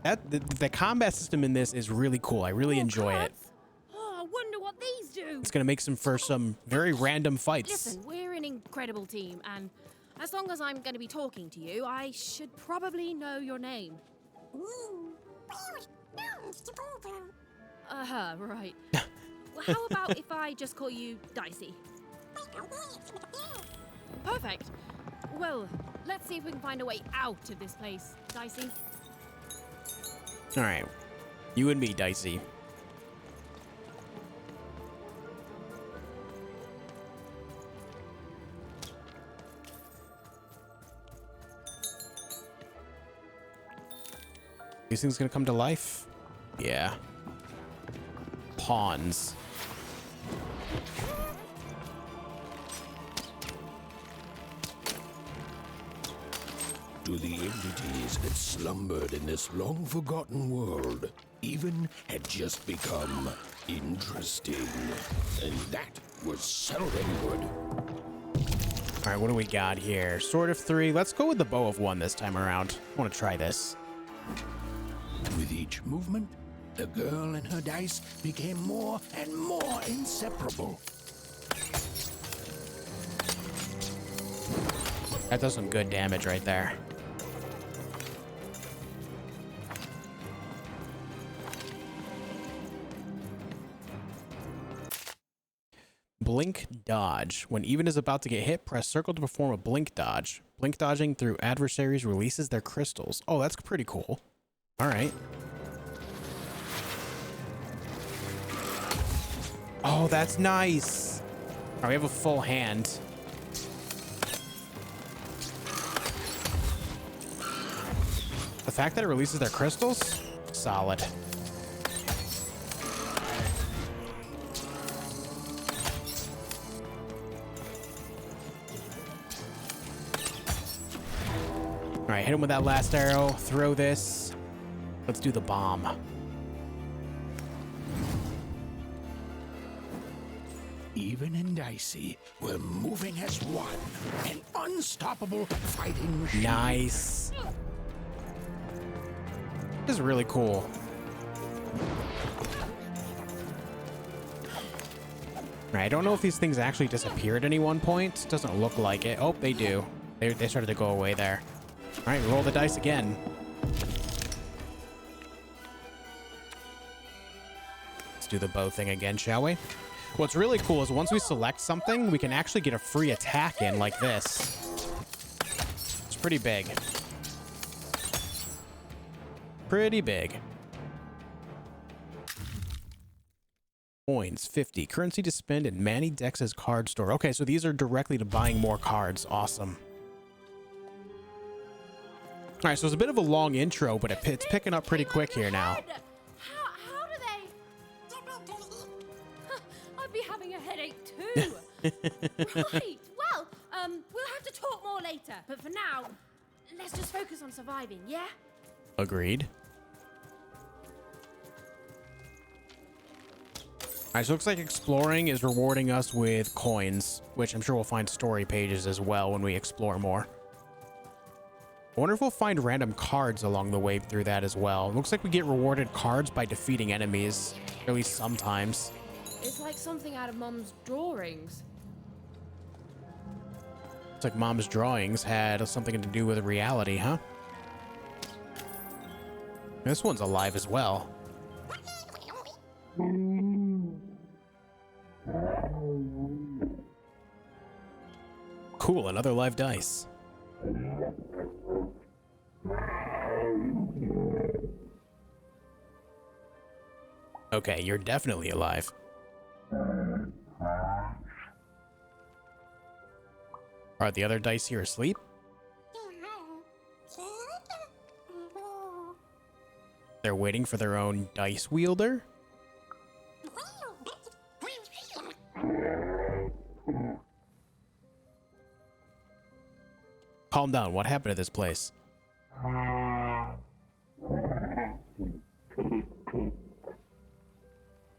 The combat system in this is really cool. I really enjoy it.
Oh, I wonder what these do.
It's gonna make for some very random fights.
Listen, we're an incredible team, and as long as I'm going to be talking to you, I should probably know your name. Right. how about if I just call you Dicey? Perfect. Well, let's see if we can find a way out of this place, Dicey.
All right, you and me, Dicey. These things gonna come to life? Yeah. Pawns.
To the entities that slumbered in this long-forgotten world, Even had just become interesting. And that was seldom good.
All right, what do we got here? Sword of 3. Let's go with the bow of 1 this time around. I want to try this.
With each movement, the girl and her dice became more and more inseparable.
That does some good damage right there. Blink dodge. When Even is about to get hit, press circle to perform a blink dodge. Blink dodging through adversaries releases their crystals. Oh, that's pretty cool. All right. Oh, that's nice. All right, we have a full hand. The fact that it releases their crystals? Solid. All right, hit him with that last arrow. Throw this. Let's do the bomb.
Even and Dicey were moving as one, an unstoppable fighting machine.
Nice. This is really cool. All right, I don't know if these things actually disappear at any one point. Doesn't look like it. Oh, they do. They started to go away there. All right, roll the dice again. Let's do the bow thing again, shall we? What's really cool is once we select something, we can actually get a free attack in like this. It's pretty big. Pretty big. Coins, 50. Currency to spend in Manny Dex's card store. Okay, so these are directly to buying more cards. Awesome. All right, so it's a bit of a long intro, but it's picking up pretty quick here now.
How do they? I'd be having a headache too. Right. Well, we'll have to talk more later. But for now, let's just focus on surviving, yeah?
Agreed. All right, so it looks like exploring is rewarding us with coins, which I'm sure we'll find story pages as well when we explore more. I wonder if we'll find random cards along the way through that as well. It looks like we get rewarded cards by defeating enemies, at least sometimes.
It's like something out of Mom's drawings.
It's like Mom's drawings had something to do with reality, huh? This one's alive as well. Cool, another live dice. Okay, you're definitely alive. Are the other dice here asleep? They're waiting for their own dice wielder? Calm down. What happened to this place?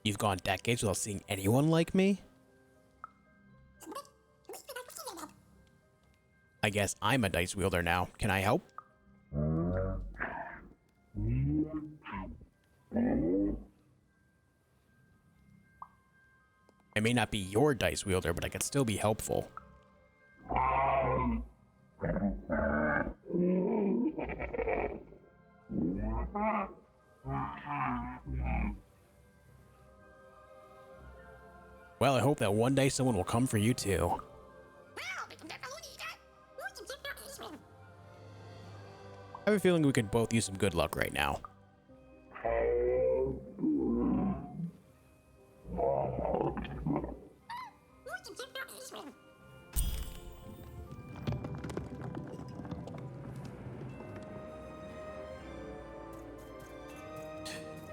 You've gone decades without seeing anyone like me? I guess I'm a dice wielder now. Can I help? I may not be your dice wielder, but I could still be helpful. Well, I hope that one day someone will come for you too. I have a feeling we could both use some good luck right now.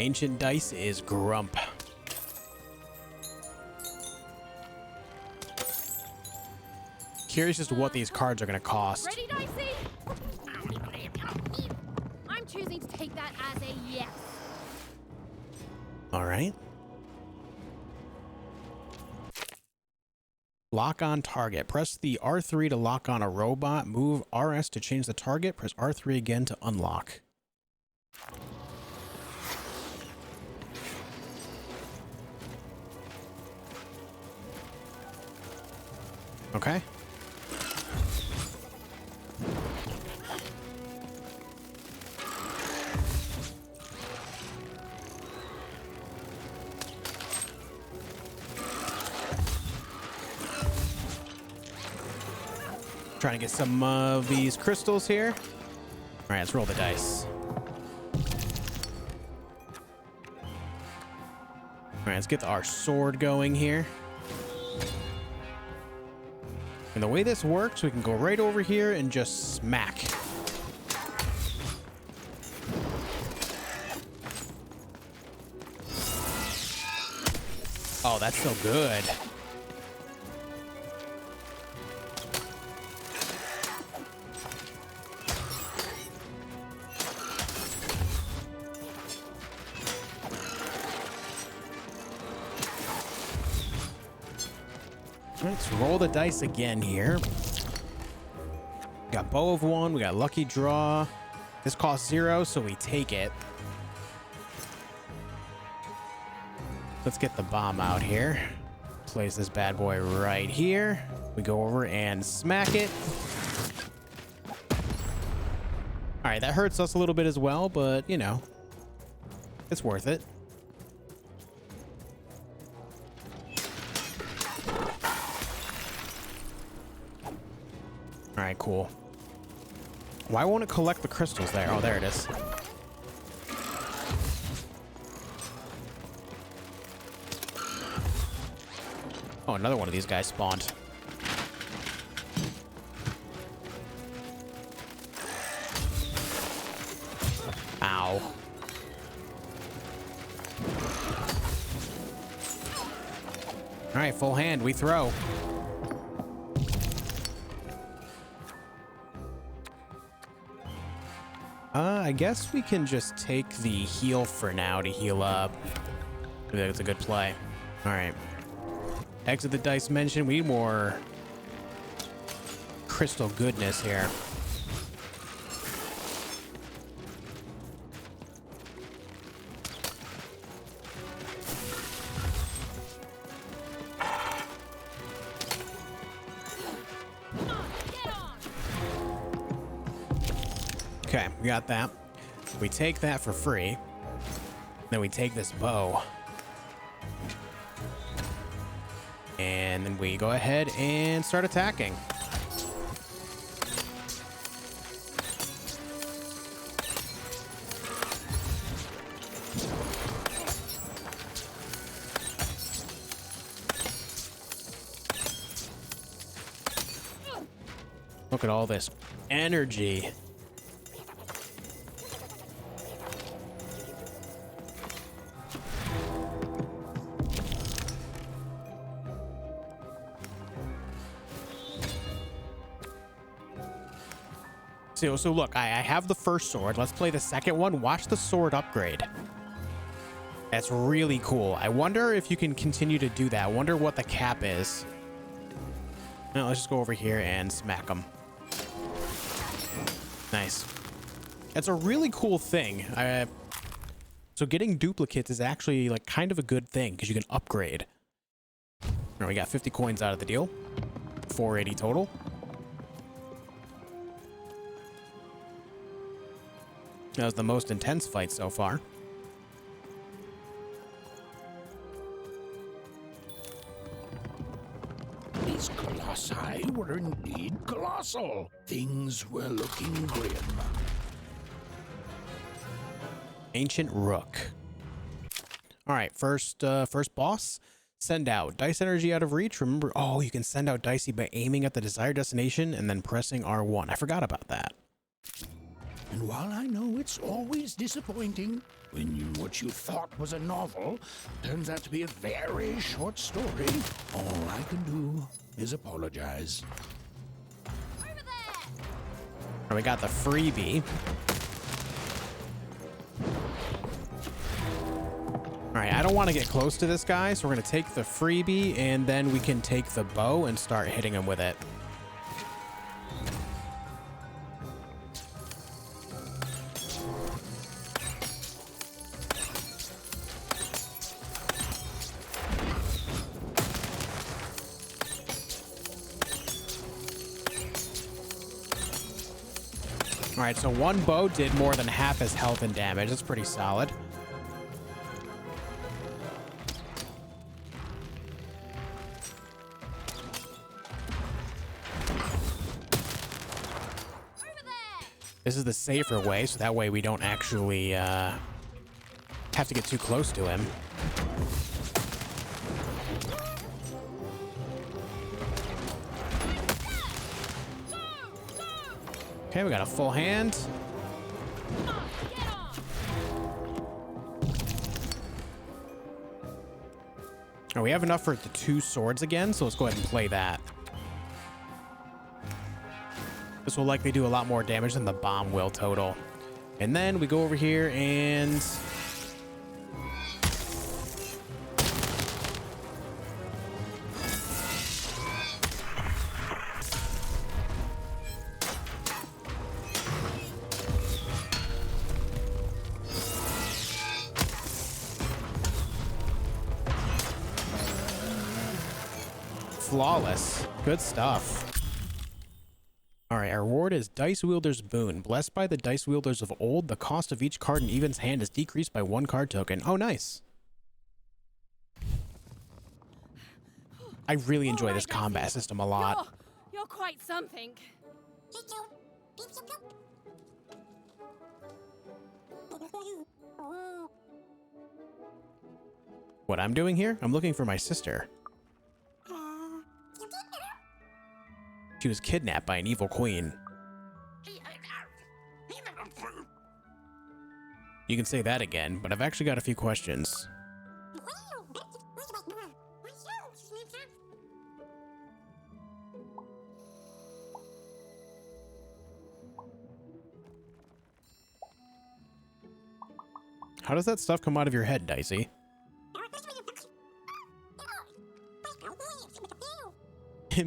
Ancient Dice is Grump. Curious as to what these cards are going to cost.
Ready, Dicey? I'm choosing to take that as a yes.
All right. Lock on target. Press the R3 to lock on a robot. Move RS to change the target. Press R3 again to unlock. Okay. Trying to get some of these crystals here. All right, let's roll the dice. All right, let's get our sword going here. And the way this works, we can go right over here and just smack. Oh, that's so good. Let's roll the dice again here. We got Bow of One, we got Lucky Draw. This costs 0, so we take it. Let's get the bomb out here. Place this bad boy right here. We go over and smack it. All right, that hurts us a little bit as well, but you know, it's worth it. All right, cool. Why won't it collect the crystals there? Oh, there it is. Oh, another one of these guys spawned. Ow. All right, full hand, we throw. I guess we can just take the heal for now to heal up. Maybe that's a good play. All right. Exit the dice mention. We need more crystal goodness here. Okay, we got that. We take that for free. Then we take this bow. And then we go ahead and start attacking. Look at all this energy. So look, I have the first sword. Let's play the second one. Watch the sword upgrade. That's really cool. I wonder if you can continue to do that. I wonder what the cap is. Now, let's just go over here and smack them. Nice. That's a really cool thing. So getting duplicates is actually like kind of a good thing because you can upgrade. All right, we got 50 coins out of the deal. 480 total. That was the most intense fight so far.
Colossi were indeed colossal. Things were looking grim.
Ancient Rook. All right, first boss. Send out. Dice energy out of reach. Remember, oh, you can send out Dicey by aiming at the desired destination and then pressing R1. I forgot about that.
And while I know it's always disappointing when what you thought was a novel turns out to be a very short story, all I can do is apologize.
And we got the freebie. All right, I don't want to get close to this guy, so we're going to take the freebie, and then we can take the bow and start hitting him with it. All right, so one bow did more than half his health and damage. That's pretty solid. This is the safer way, so that way we don't actually have to get too close to him. Okay, we got a full hand. Oh, we have enough for the 2 swords again, so let's go ahead and play that. This will likely do a lot more damage than the bomb will total. And then we go over here and... flawless. Good stuff. Alright, our reward is Dice Wielder's Boon. Blessed by the Dice Wielders of old, the cost of each card in Even's hand is decreased by 1 card token. Oh, nice. I really enjoy this combat system a lot.
You're quite something.
What I'm doing here? I'm looking for my sister. She was kidnapped by an evil queen. You can say that again, but I've actually got a few questions. How does that stuff come out of your head, Dicey?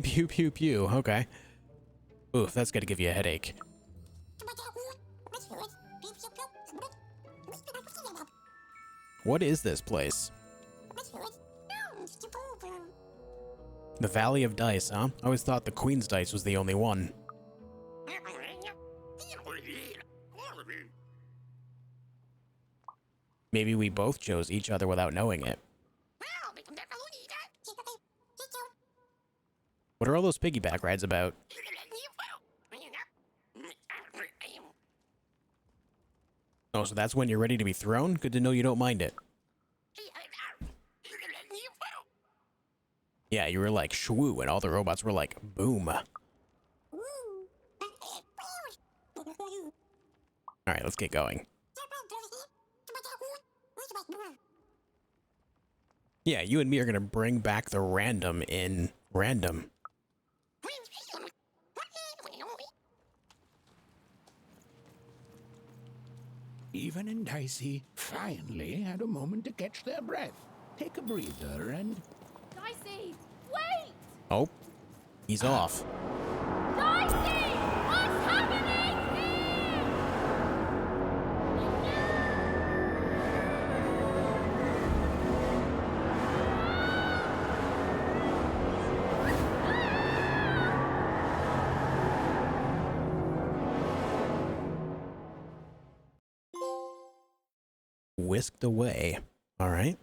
Pew, pew, pew. Okay. Oof, that's gonna give you a headache. What is this place? The Valley of Dice, huh? I always thought the Queen's Dice was the only one. Maybe we both chose each other without knowing it. What are all those piggyback rides about? Oh, so that's when you're ready to be thrown? Good to know you don't mind it. Yeah, you were like shwoo, and all the robots were like boom. Alright, let's get going. Yeah, you and me are gonna bring back the random in random.
Even and Dicey finally had a moment to catch their breath, take a breather, and...
Dicey, wait!
Oh, he's off.
Dicey! What's happening
Whisked away. All right.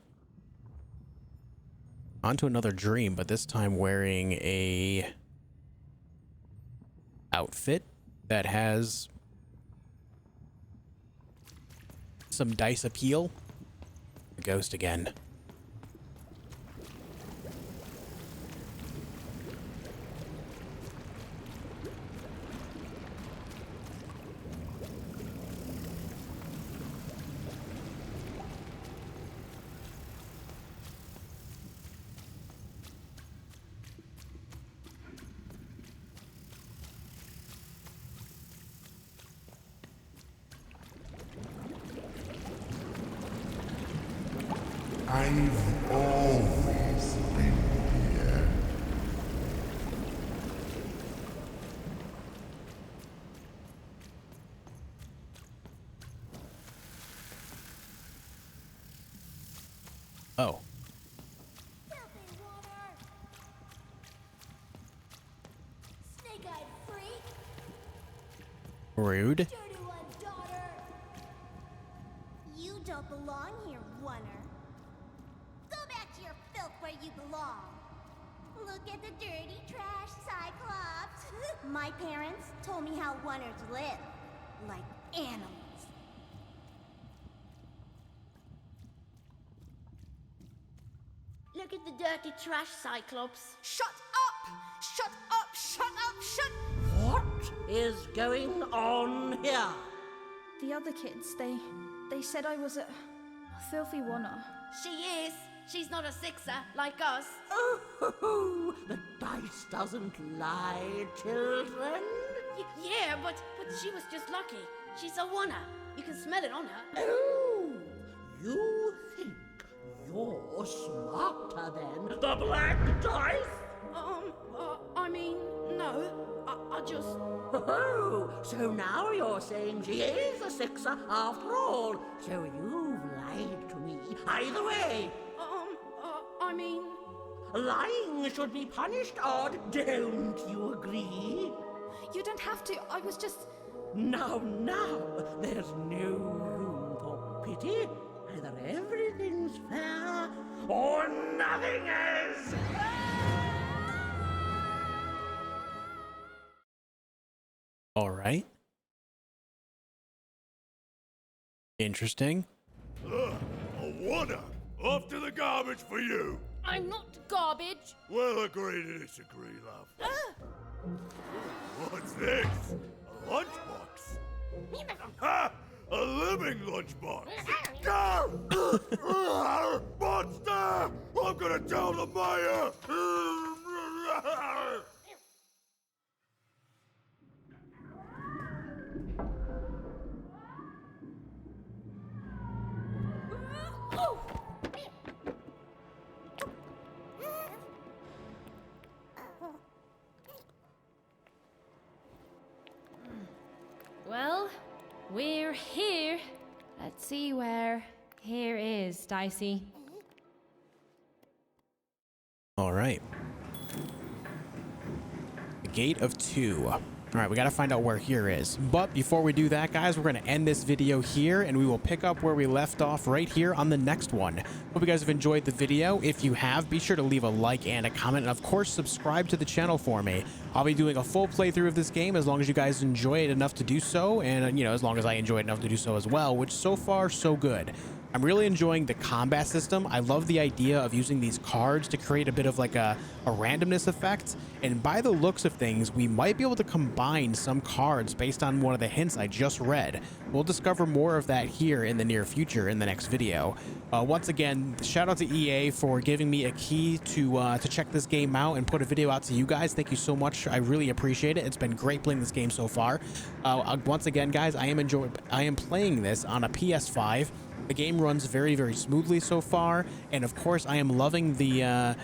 On to another dream, but this time wearing a outfit that has some dice appeal. The ghost again.
I've always been here.
Oh.
Snake-eyed freak.
Rude.
Dirty one, daughter. You don't belong here, oneer. Go back to your filth where you belong. Look at the dirty trash, Cyclops. My parents told me how oneers live, like animals. Look at the dirty trash, Cyclops.
Shut up! Shut up! Shut up! Shut... What is going on here?
The other kids, they said I was a filthy oneer.
She is. She's not a sixer like us.
Oh, the dice doesn't lie, children.
Yeah, but she was just lucky. She's a oneer. You can smell it on her.
Oh, you think you're smarter than the black dice?
I mean, no. I just...
Oh, so now you're saying she is a sixer after all. So you've lied to me. Either way.
I mean...
Lying should be punished, Odd. Don't you agree?
You don't have to. I was just...
Now, there's no room for pity. Either everything's fair, or nothing is!
All right. Interesting.
A oneer! Off to the garbage for you!
I'm not garbage.
We'll agree to disagree, love. What's this? A lunchbox? Ha! A living lunchbox! Go! Monster! I'm gonna tell the mayor!
Well, we're here. Let's see where here is, Dicey.
All right. The Gate of 2. All right, we got to find out where here is. But before we do that, guys, we're going to end this video here, and we will pick up where we left off right here on the next one. Hope you guys have enjoyed the video. If you have, be sure to leave a like and a comment, and of course, subscribe to the channel for me. I'll be doing a full playthrough of this game as long as you guys enjoy it enough to do so, and, you know, as long as I enjoy it enough to do so as well, which so far, so good. I'm really enjoying the combat system. I love the idea of using these cards to create a bit of like a randomness effect. And by the looks of things, we might be able to combine some cards based on one of the hints I just read. We'll discover more of that here in the near future in the next video. Once again, shout out to EA for giving me a key to check this game out and put a video out to you guys. Thank you so much. I really appreciate it. It's been great playing this game so far. Once again, guys, I am playing this on a PS5. The game runs very, very smoothly so far, and of course, I am loving the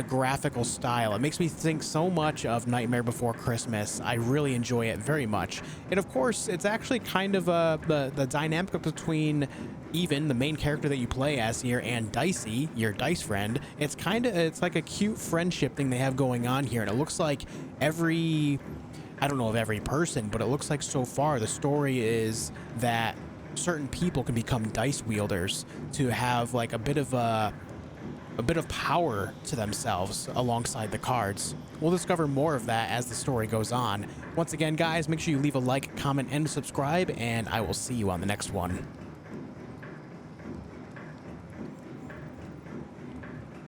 graphical style. It makes me think so much of Nightmare Before Christmas. I really enjoy it very much. And of course, it's actually kind of the dynamic between Even, the main character that you play as here, and Dicey, your dice friend. It's like a cute friendship thing they have going on here, and it looks like I don't know of every person, but it looks like so far the story is that certain people can become dice wielders to have like a bit of a a bit of power to themselves alongside the cards. We'll discover more of that as the story goes on. Once again, guys, make sure you leave a like, comment, and subscribe, and I will see you on the next one.